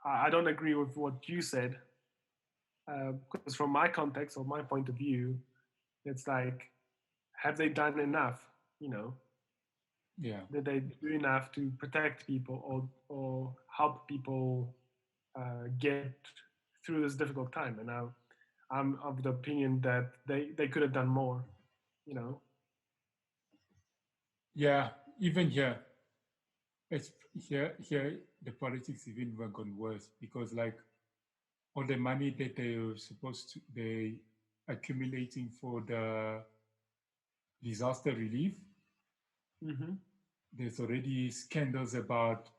S2: I don't agree with what you said because from my context or my point of view, it's like, have they done enough?
S1: Yeah.
S2: Did they do enough to protect people or help people get through this difficult time? And I'm of the opinion that they could have done more. You know.
S1: Yeah. Even here, it's here the politics even gone worse because like all the money that they were supposed to they accumulating for the disaster relief,
S2: Mm-hmm.
S1: there's already scandals about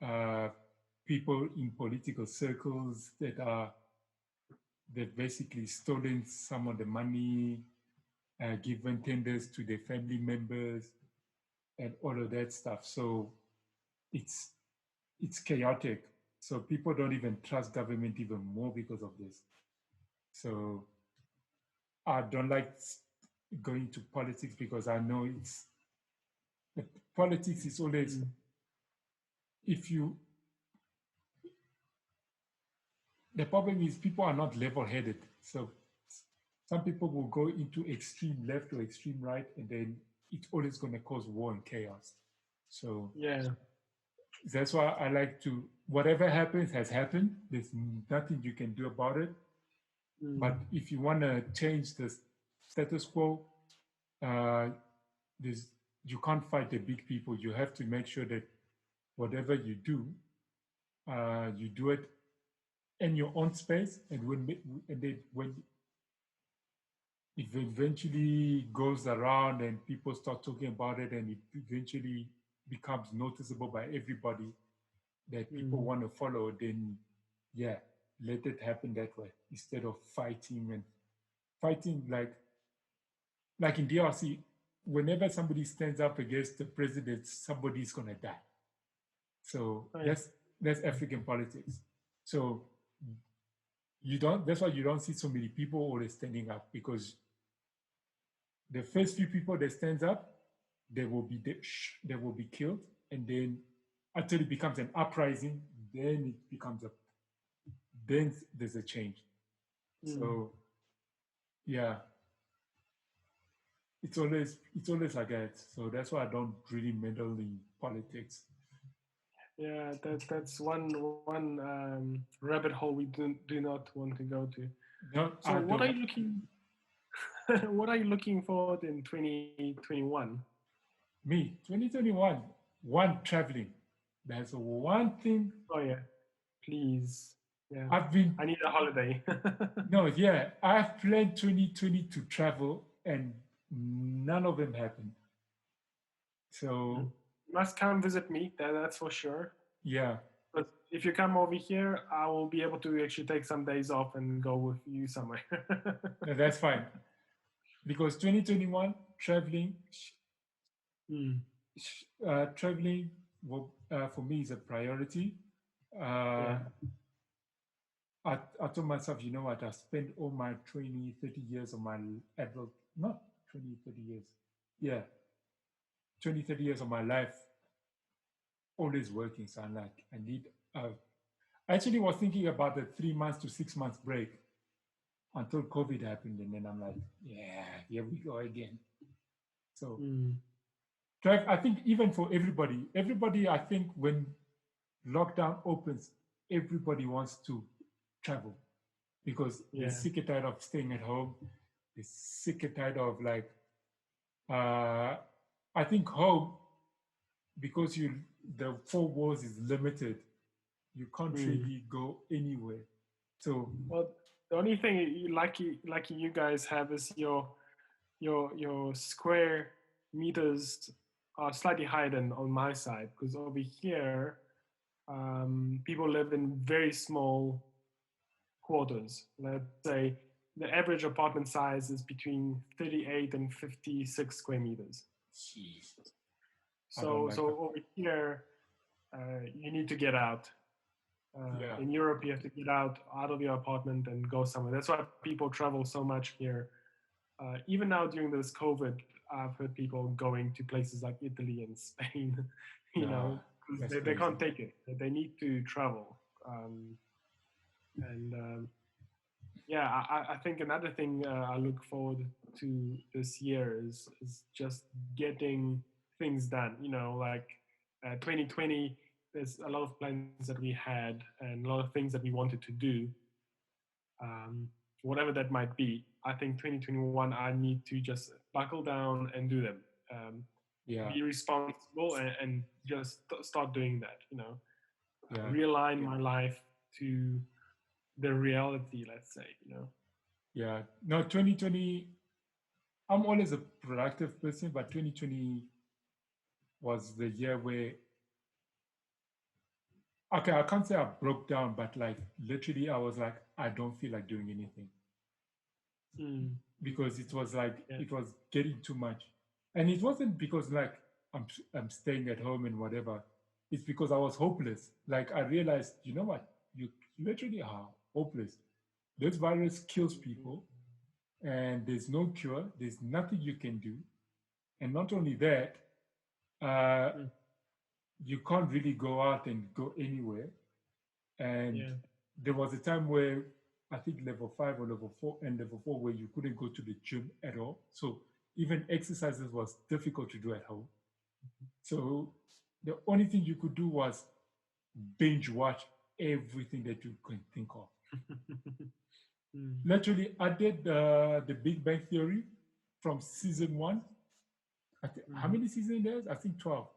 S1: people in political circles they've basically stolen some of the money, given tenders to their family members, and all of that stuff. So it's it's chaotic. So people don't even trust government even more because of this. So I don't like going to politics because I know the politics is always, if you, the problem is people are not level-headed. So some people will go into extreme left or extreme right, and then it's always going to cause war and chaos. So
S2: Yeah.
S1: that's why I like to, whatever happens has happened. There's nothing you can do about it. But if you want to change the status quo, uh, there's, you can't fight the big people. You have to make sure that whatever you do it in your own space, and when it eventually goes around and people start talking about it, and it eventually becomes noticeable by everybody that people want to follow, then yeah, let it happen that way instead of fighting like in DRC. Whenever somebody stands up against the president, somebody's gonna die. So
S2: Right.
S1: that's African politics. So you don't. That's why you don't see so many people always standing up, because the first few people that stands up, they will be killed, and then until it becomes an uprising, then it becomes a then there's a change. So yeah, it's always like that. So that's why I don't really meddle in politics.
S2: Yeah, that's one rabbit hole we do not want to go to.
S1: No,
S2: So
S1: I
S2: what are
S1: don't.
S2: you looking what are you looking forward in 2021?
S1: Me, 2021, one traveling. That's one thing
S2: Oh yeah, please. Yeah.
S1: I've been.
S2: I need a holiday.
S1: No, yeah, I've planned 2020 to travel, and none of them happened. So
S2: You must come visit me, that's for sure.
S1: yeah,
S2: But if you come over here, I will be able to actually take some days off and go with you somewhere.
S1: no, that's fine, because 2021 traveling, traveling for me is a priority. Uh,
S2: Yeah.
S1: I told myself, you know what, I spent all my 20, 30 years of my adult, not 20, 30 years. Yeah, 20, 30 years of my life always working. So I'm like, I actually was thinking about the 3 months to 6 months break until COVID happened. And then I'm like, yeah, here we go again. So drive, I think even for everybody, I think when lockdown opens, everybody wants to travel, because they're
S2: Yeah.
S1: sick and tired of staying at home. They're sick and tired of uh, I think home, because the 4 walls is limited. You can't really go anywhere. So
S2: Well, the only thing like you guys have is your square meters are slightly higher than on my side, because over here people live in very small quarters. Let's say the average apartment size is between 38 and 56 square meters.
S1: jeez, I don't
S2: So
S1: like that.
S2: over here, you need to get out.
S1: Yeah,
S2: In Europe, you have to get out of your apartment and go somewhere. That's why people travel so much here. Even now during this COVID, I've heard people going to places like Italy and Spain,
S1: nah,
S2: because
S1: that's
S2: they
S1: crazy.
S2: can't take it. They need to travel. And yeah, I think another thing I look forward to this year is just getting things done. 2020, there's a lot of plans that we had and a lot of things that we wanted to do, whatever that might be. I think 2021, I need to just buckle down and do them.
S1: Yeah,
S2: Be responsible and just start doing that.
S1: yeah,
S2: Realign my life to the reality. Let's say.
S1: yeah. No, 2020. I'm always a productive person, but 2020 was the year where, okay, I can't say I broke down, but like literally, I was like, I don't feel like doing anything, because it was like
S2: Yeah.
S1: it was getting too much, and it wasn't because like I'm staying at home and whatever. It's because I was hopeless. Like I realized, you know what, you literally are hopeless. This virus kills people, and there's no cure. There's nothing you can do, and not only that, uh,
S2: Mm.
S1: you can't really go out and go anywhere. And
S2: Yeah.
S1: there was a time where I think level 5 or level 4 and level 4 where you couldn't go to the gym at all. So even exercises was difficult to do at home. So the only thing you could do was binge watch everything that you can think of.
S2: Mm.
S1: Literally, I did the Big Bang Theory from season one. How
S2: Mhm.
S1: many seasons there's? I think 12.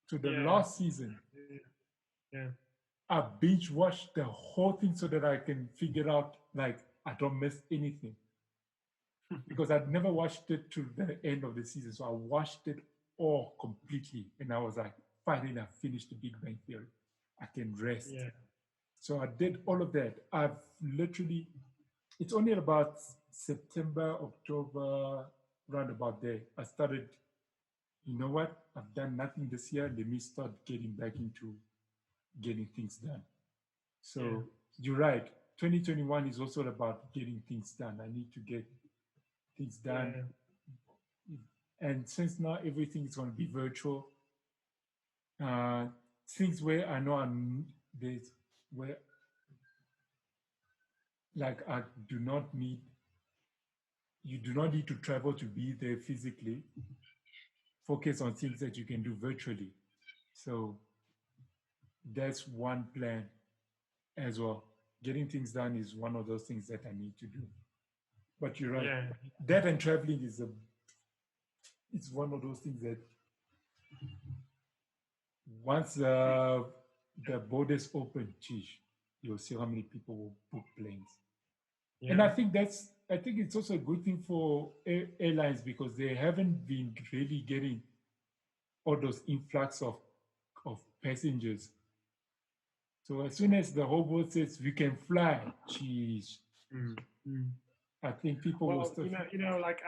S1: To the
S2: Yeah.
S1: last season,
S2: Yeah. Yeah.
S1: I binge watched the whole thing so that I can figure out like I don't miss anything. Because I'd never watched it to the end of the season. So I watched it all completely. And I was like, finally, I finished the Big Bang Theory. I can rest.
S2: Yeah.
S1: So I did all of that. I've literally, it's only about September, October, round about there. I started, you know what? I've done nothing this year. Let me start getting back into getting things done.
S2: Yeah.
S1: So you're right. 2021 is also about getting things done. I need to get things done.
S2: Yeah.
S1: And since now everything is going to be virtual, uh, things where I know there's where like I do not need you do not need to travel to be there physically. Focus on things that you can do virtually. So that's one plan as well. Getting things done is one of those things that I need to do. But you're right.
S2: Yeah.
S1: That and traveling is a it's one of those things that once the borders open, geez, you'll see how many people will book planes. And
S2: Yeah.
S1: I think it's also a good thing for airlines because they haven't been really getting all those influx of passengers. So as soon as the whole world says we can fly, geez,
S2: Mm. Mm.
S1: I think people will
S2: Well,
S1: start.
S2: like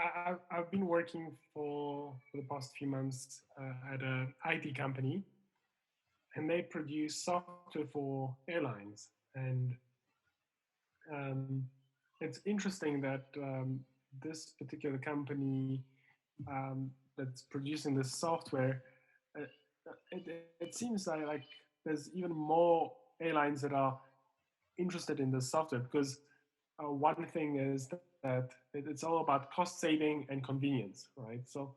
S2: I've been working for the past few months at an IT company, and they produce software for airlines. And um, it's interesting that this particular company that's producing this software, uh, it seems like there's even more airlines that are interested in this software because one thing is that it's all about cost saving and convenience, right? So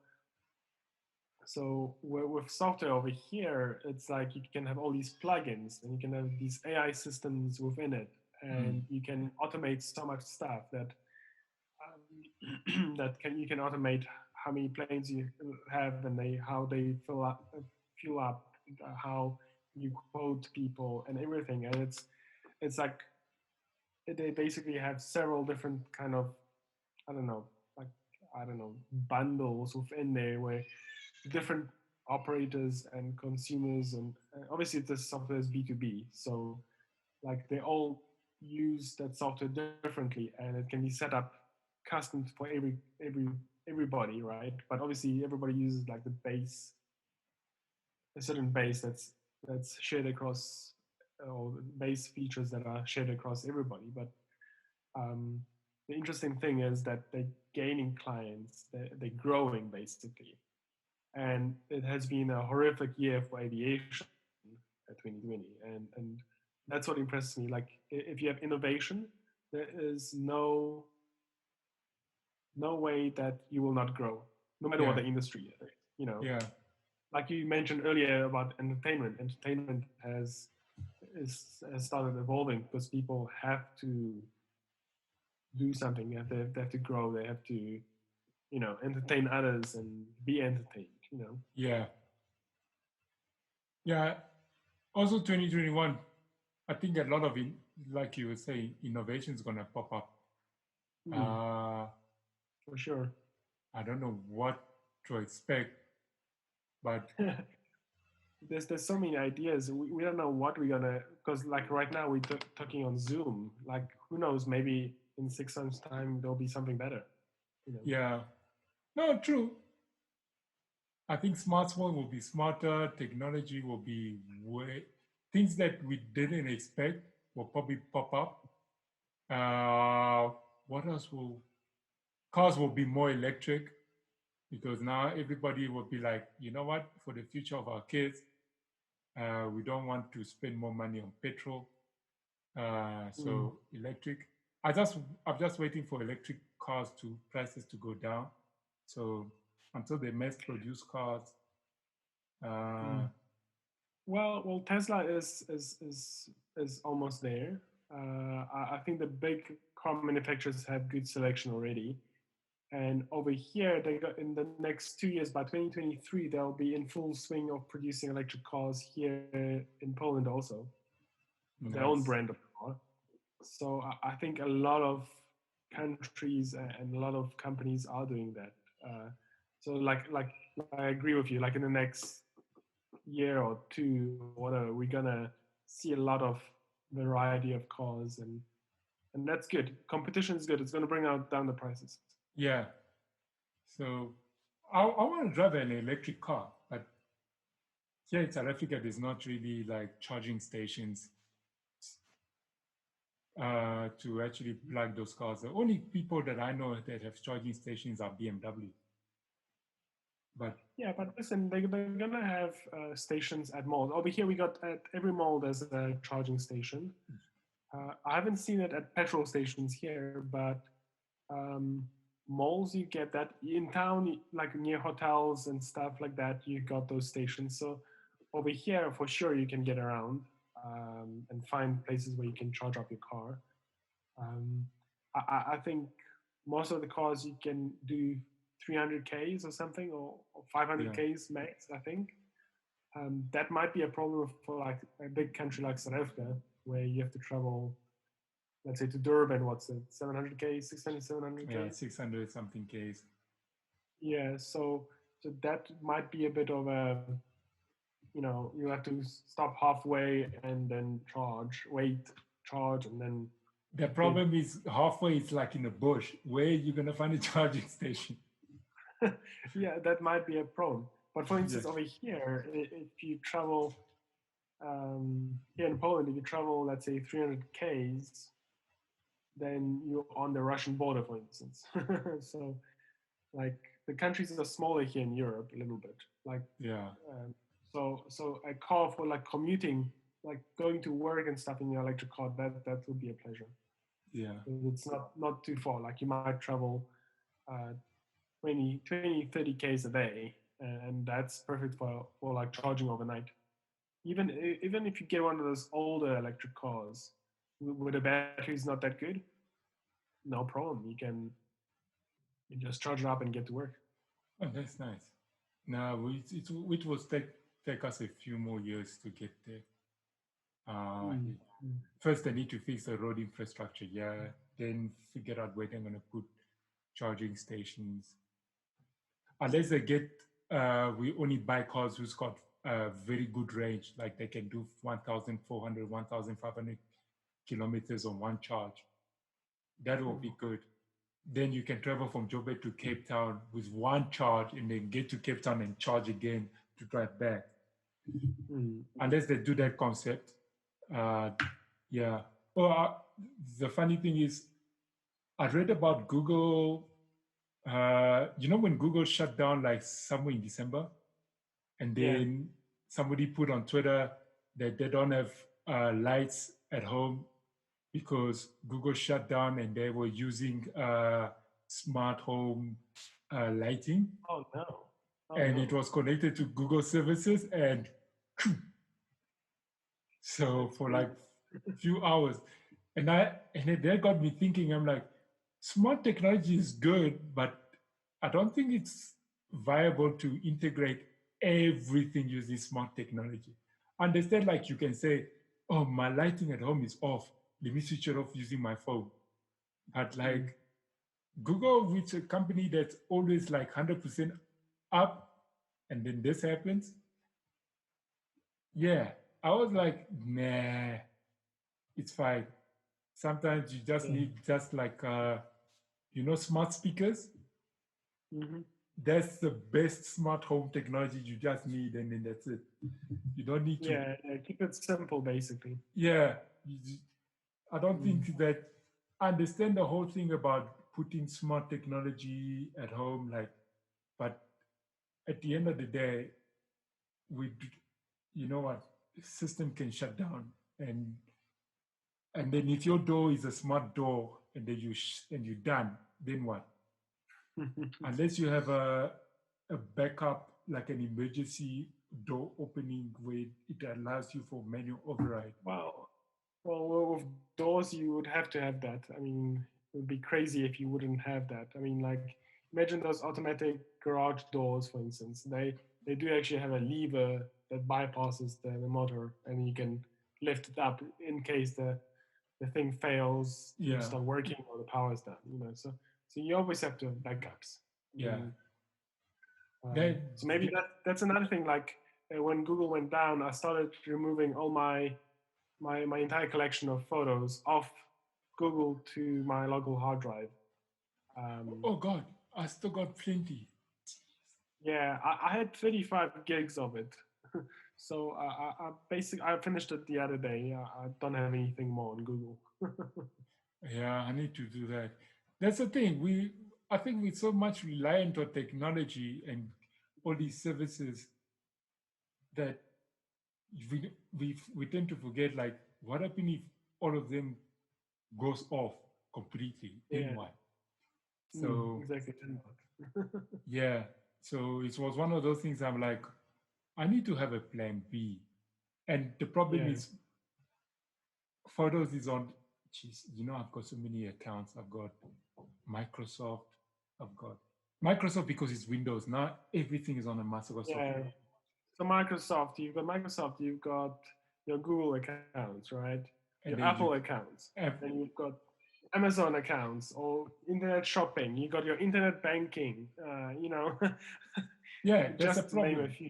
S2: with software over here, it's like you can have all these plugins and you can have these AI systems within it,
S1: Mm,
S2: and you can automate so much stuff that that can you can automate how many planes you have and how they fill up, how you quote people and everything, and it's like they basically have several different kind of I don't know like I don't know bundles within there where different operators and consumers and obviously this software is B2B, so like they all use that software differently and it can be set up custom for everybody, right? But obviously everybody uses like the base a certain base that's shared across or base features that are shared across everybody. But um, the interesting thing is that they're gaining clients, they're growing basically, and it has been a horrific year for aviation at 2020, and that's what impresses me. Like if you have innovation, there is no way that you will not grow, no matter what
S1: yeah,
S2: the industry is. You know,
S1: yeah,
S2: like you mentioned earlier about entertainment. Entertainment has started evolving because people have to do something. They have to grow. They have to entertain others and be entertained.
S1: yeah, yeah. Also, 2021, I think a lot of it, like you were saying, innovation is gonna pop up.
S2: Mm,
S1: Uh,
S2: for sure.
S1: I don't know what to expect, but
S2: There's so many ideas. We don't know what we're gonna because like right now we're talking on Zoom. Like who knows? Maybe in 6 months' time there'll be something better. You know.
S1: yeah, no, true. I think smartphone will be smarter. Technology will be way things that we didn't expect will probably pop up. What else will cars will be more electric? because now everybody will be like, you know what, for the future of our kids, we don't want to spend more money on petrol.
S2: Mm.
S1: So electric. I'm just waiting for electric cars to prices to go down. So until they mass produce cars, uh,
S2: Mm. Well, Tesla is almost there. I think the big car manufacturers have good selection already. And over here, they got in the next 2 years, by 2023, they'll be in full swing of producing electric cars here in Poland also, their own
S1: nice.
S2: brand of car. So I think a lot of countries and a lot of companies are doing that. So I agree with you. Like in the next year or two, whatever, we're gonna see a lot of variety of cars, and that's good. Competition is good. It's gonna bring out down the prices.
S1: Yeah. So I want to drive an electric car, but here in South Africa, there's not really like charging stations to actually plug those cars. The only people that I know that have charging stations are BMW. But
S2: Yeah, but listen, they're gonna have stations at malls. Over here, we got at every mall there's a charging station. I haven't seen it at petrol stations here, but um, malls you get that in town, like near hotels and stuff like that. You got those stations. So over here, for sure, you can get around and find places where you can charge up your car. Um, I think most of the cars you can do 300 Ks or something, or
S1: yeah,
S2: 500 Ks max. I think that might be a problem for like a big country like South Africa, where you have to travel, let's say to Durban. What's it, 700 Ks, 600, 700
S1: yeah,
S2: Ks?
S1: 600 something Ks.
S2: Yeah, so that might be a bit of a, you have to stop halfway and then charge, wait, charge, and then
S1: The
S2: get.
S1: problem is halfway it's like in a bush. Where are you gonna find a charging station?
S2: Yeah, that might be a problem. But for
S1: Yeah,
S2: instance, over here, if you travel here in Poland, if you travel, let's say 300 Ks, then you're on the Russian border, for instance. So, like the countries are smaller here in Europe a little bit. Like,
S1: yeah,
S2: so a car for like commuting, like going to work and stuff in your electric car, that would be a pleasure.
S1: yeah,
S2: It's not too far. Like you might travel uh, 20, 30 Ks a day, and that's perfect for like charging overnight. Even if you get one of those older electric cars where the battery's not that good, no problem. You just charge it up and get to work.
S1: oh, that's nice. Now it will take us a few more years to get there. Uh,
S2: Mm. Mm.
S1: First, they need to fix the road infrastructure. Yeah, then figure out where they're gonna put charging stations. Unless they get, we only buy cars who's got very good range, like they can do 1,400, 1,500 kilometers on one charge. That will be
S2: Oh.
S1: good. Then you can travel from Joburg to Cape Town with one charge and then get to Cape Town and charge again to drive back.
S2: Mm.
S1: Unless they do that concept. Uh, yeah. Well, the funny thing is, I read about Google. When Google shut down like somewhere in December, and
S2: Yeah.
S1: then somebody put on Twitter that they don't have lights at home because Google shut down and they were using smart home lighting,
S2: Oh no. Oh
S1: and it
S2: no.
S1: was connected to Google services, and so
S2: That's
S1: for
S2: crazy.
S1: like few hours, and that got me thinking. I'm like, smart technology is good, but I don't think it's viable to integrate everything using smart technology. Understand, like you can say, oh, my lighting at home is off. Let me switch it off using my phone. But
S2: Mm.
S1: like Google, which a company that's always like 100% up, and then this happens. Yeah, I was like, nah, it's fine. Sometimes you just
S2: Yeah.
S1: need just like smart speakers.
S2: Hmm.
S1: That's the best smart home technology you just need, and then that's it. You don't need to.
S2: Yeah. Yeah. Keep it simple, basically.
S1: Yeah, I don't
S2: Mm.
S1: think that I understand the whole thing about putting smart technology at home, like, But at the end of the day, we, you know what, system can shut down, and then if your door is a smart door, and then and you're done, then what? Unless you have a backup, like an emergency door opening where it allows you for manual override.
S2: Well, with doors, you would have to have that. I mean, it would be crazy if you wouldn't have that. I mean, like, imagine those automatic garage doors, for instance. They do actually have a lever that bypasses the motor, and you can lift it up in case the thing fails to
S1: Yeah,
S2: start working or the power is down. So you always have to have backups. I
S1: yeah.
S2: mean,
S1: That,
S2: so maybe that's another thing. Like when Google went down, I started removing all my entire collection of photos off Google to my local hard drive. Um,
S1: oh God, I still got plenty.
S2: yeah, I had 35 gigs of it. So I finished it the other day. I don't have anything more on Google.
S1: Yeah, I need to do that. That's the thing. I think we're so much reliant on technology and all these services that we tend to forget, like, what happens if all of them goes off completely? Then
S2: Yeah,
S1: what? So
S2: exactly.
S1: yeah, so it was one of those things. I'm like, I need to have a plan B, and the problem
S2: Yeah,
S1: is photos is on. Geez, I've got so many accounts. I've got Microsoft. I've got Microsoft because it's Windows. Now everything is on a Microsoft
S2: yeah.
S1: account.
S2: So Microsoft, you've got your Google accounts, right? Your
S1: And then
S2: Apple accounts, then you've got Amazon accounts or internet shopping. You got your internet banking.
S1: yeah, that's a
S2: Just to name a
S1: problem.
S2: few.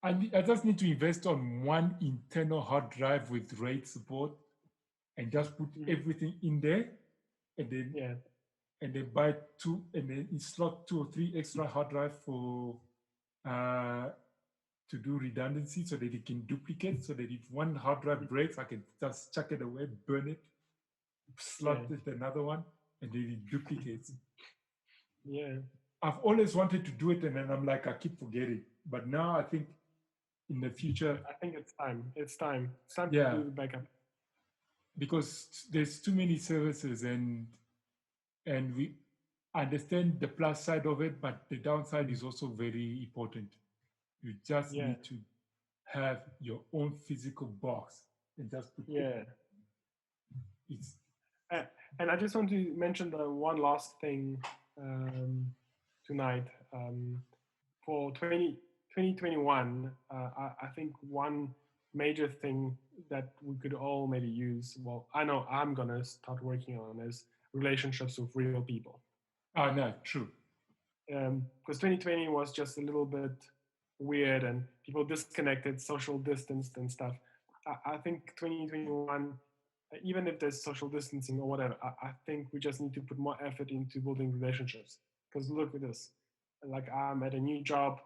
S1: I just need to invest on one internal hard drive with RAID support and just put
S2: Mhm.
S1: everything in there, and then
S2: Yeah,
S1: buy two, and then slot 2 or 3 extra hard drive for uh to do redundancy, so that it can duplicate, so that if one hard drive breaks, I can just chuck it away, burn it,
S2: yeah,
S1: slot it another one, and then it duplicates.
S2: yeah.
S1: I've always wanted to do it, and then I'm like, I keep forgetting. But now I think in the future,
S2: I think it's time. It's time. It's time to
S1: yeah,
S2: do the backup.
S1: because there's too many services, and we understand the plus side of it, but the downside
S2: Mm.
S1: is also very important. You just
S2: Yeah,
S1: need to have your own physical box and just put
S2: yeah.
S1: it's
S2: Uh, and I just want to mention the one last thing um, tonight. For 2021, I think one major thing that we could all maybe use, well, I know I'm going to start working on, is relationships with real people.
S1: no, true.
S2: Because 2020 was just a little bit weird and people disconnected, social distanced and stuff. I think 2021, even if there's social distancing or whatever, I think we just need to put more effort into building relationships. Because look at this, like I'm at a new job.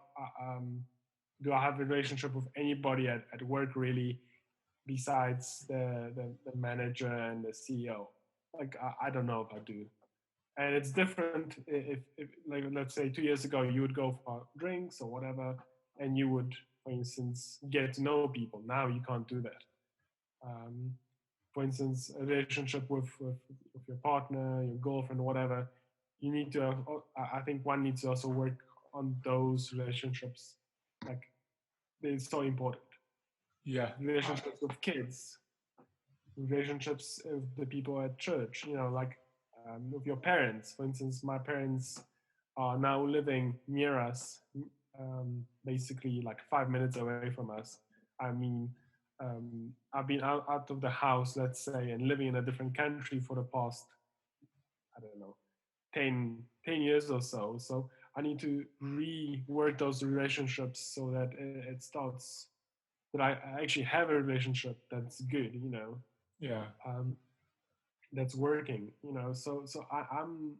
S2: Do I have a relationship with anybody at work really, besides the manager and the CEO? Like I don't know if I do. And it's different if like let's say 2 years ago you would go for drinks or whatever, and you would, for instance, get to know people. Now you can't do that. um, for instance, a relationship with your partner, your girlfriend, whatever, you need to have, I think one needs to also work on those relationships. Like, it's so important.
S1: Yeah,
S2: Relationships with kids, relationships with the people at church, like with your parents. For instance, my parents are now living near us, basically like 5 minutes away from us. I mean, I've been out of the house, let's say, and living in a different country for the past, I don't know, 10 years or so. So I need to rework those relationships so that it starts, that I actually have a relationship that's good,
S1: yeah,
S2: um, that's working, so I'm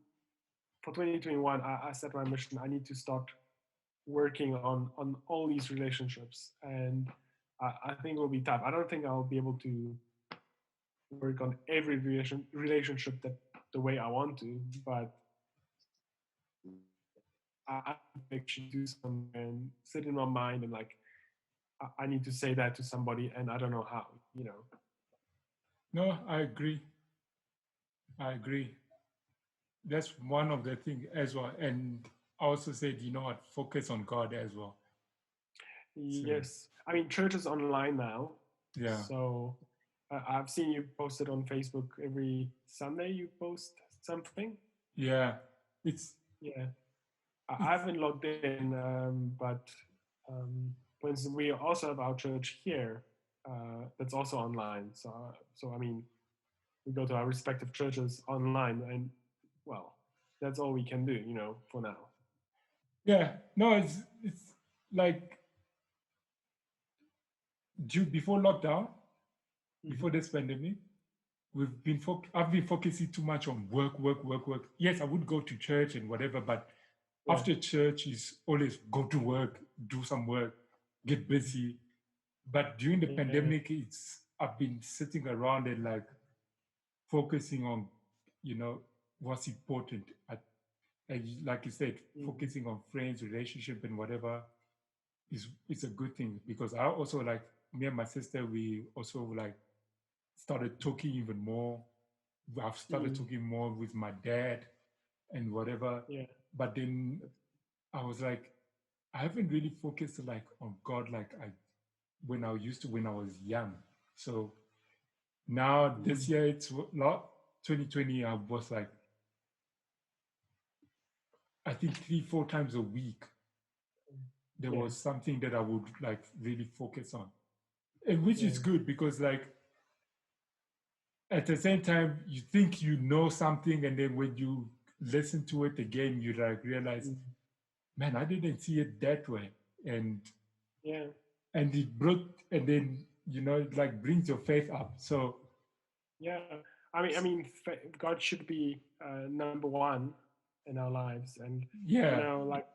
S2: for 2021, I set my mission. I need to start working on all these relationships, and I think it will be tough. I don't think I'll be able to work on every relationship that the way I want to, but I actually do something and sit in my mind and like I need to say that to somebody and I don't know how, you know.
S1: No, I agree. I agree. That's one of the things as well. And I also said, you know what, focus on God as well. So
S2: Yes, I mean church is online now,
S1: yeah,
S2: so I've seen you post it on Facebook every Sunday. You post something.
S1: yeah. It's
S2: Yeah, I
S1: it's
S2: haven't logged in, but for instance, we also have our church here that's also online. So I mean, we go to our respective churches online, and well, that's all we can do, you know, for now.
S1: yeah. No, it's like before lockdown, before
S2: Hmm.
S1: this pandemic, I've been focusing too much on work, work, work, work. Yes, I would go to church and whatever, but
S2: Yeah,
S1: after church is always go to work, do some work, get busy. But during the
S2: yeah,
S1: pandemic, it's I've been sitting around and like focusing on, you know, what's important. And like you said,
S2: hmm,
S1: focusing on friends, relationship, and whatever is a good thing because I also like me and my sister. We also like started talking even more. I've started
S2: hmm,
S1: talking more with my dad and whatever.
S2: yeah,
S1: But then I was like, I haven't really focused like on God like I when I used to when I was young. So now
S2: hmm,
S1: this year it's not 2020. I was like I think 3 4 times a week there
S2: yeah,
S1: was something that I would like really focus on, and which
S2: yeah,
S1: is good because like at the same time you think you know something and then when you listen to it again you like realize,
S2: hmm,
S1: man, I didn't see it that way, and
S2: yeah,
S1: it brought and then it like brings your faith up. So
S2: yeah. God should be number one in our lives, and you
S1: yeah,
S2: know, like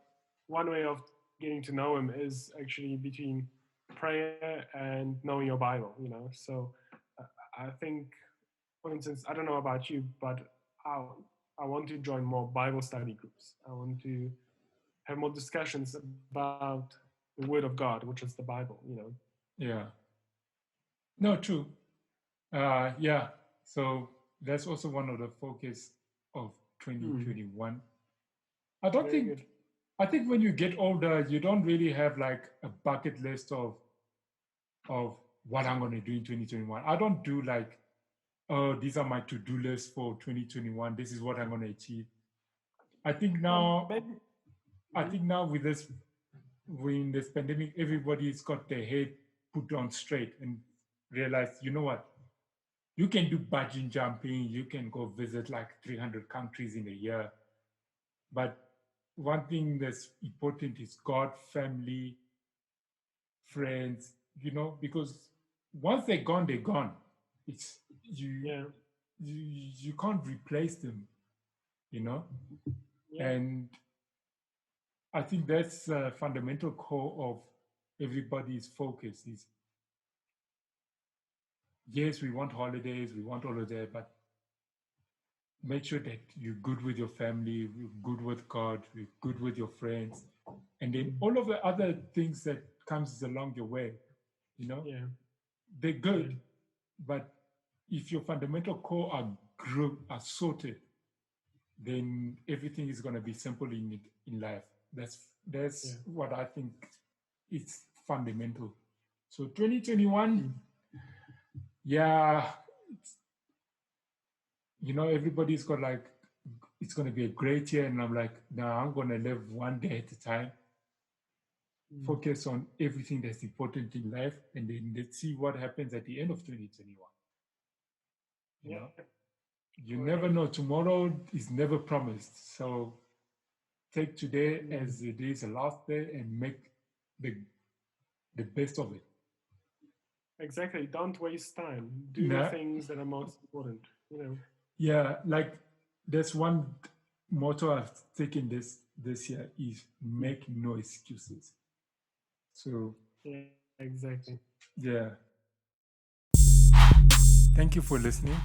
S2: one way of getting to know Him is actually between prayer and knowing your Bible. You know, so uh, I think, for instance, I don't know about you, but I I want to join more Bible study groups. I want to have more discussions about the Word of God, which is the Bible. You know.
S1: yeah, no, true. Yeah, so that's also one of the focus of
S2: Hmm.
S1: 2021. I don't
S2: Very
S1: think
S2: good.
S1: I think when you get older, you don't really have like a bucket list of what I'm going to do in 2021. I don't do like, oh, these are my to-do lists for 2021. This is what I'm going to achieve. I think now,
S2: Maybe.
S1: I
S2: Mhm.
S1: think now with this, when this pandemic, everybody's got their head put on straight and realize, you know what, you can do bungee jumping, you can go visit like 300 countries in a year. But one thing that's important is God, family, friends, because once they're gone, they're gone. It's
S2: Yeah.
S1: you can't replace them, you know?
S2: Yeah.
S1: And I think that's a fundamental core of everybody's focus is yes, we want holidays, we want all of that, but make sure that you're good with your family, you're good with God, you're good with your friends, and then
S2: Mm.
S1: all of the other things that comes along your way, you know,
S2: Yeah.
S1: they're
S2: Yeah.
S1: good, but if your fundamental core are sorted, then everything is going to be simple in life. That's
S2: Yeah.
S1: what I think is fundamental. So 2021,
S2: Mm.
S1: yeah, everybody's got like it's going to be a great year, and I'm like, no, I'm going to live one day at a time,
S2: Mm.
S1: focus on everything that's important in life, and then let's see what happens at the end of 2021. You
S2: Yeah.
S1: know, you never
S2: Correct.
S1: know. Tomorrow is never promised. So take today
S2: Mm.
S1: as it is the last day and make the the best of it.
S2: Exactly. Don't waste time. Do the
S1: Nah,
S2: things that are most important. You know.
S1: yeah, like there's one motto I've taken this year is
S2: Mm.
S1: make no excuses. So
S2: Yeah. Exactly.
S1: yeah. Thank you for listening.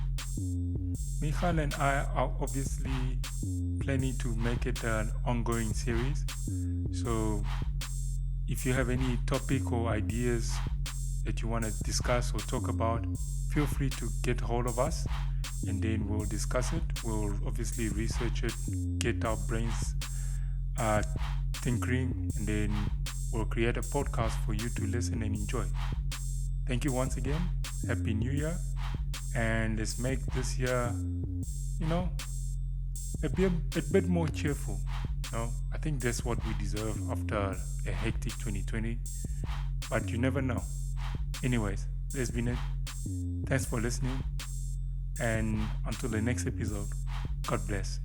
S1: Michal and I are obviously planning to make it an ongoing series. So if you have any topic or ideas that you want to discuss or talk about, feel free to get hold of us and then we'll discuss it. We'll obviously research it, get our brains tinkering, and then we'll create a podcast for you to listen and enjoy. Thank you once again. Happy New Year. And let's make this year, a bit more cheerful. I think that's what we deserve after a hectic 2020. But you never know. Anyways, that's been it. Thanks for listening. And until the next episode, God bless.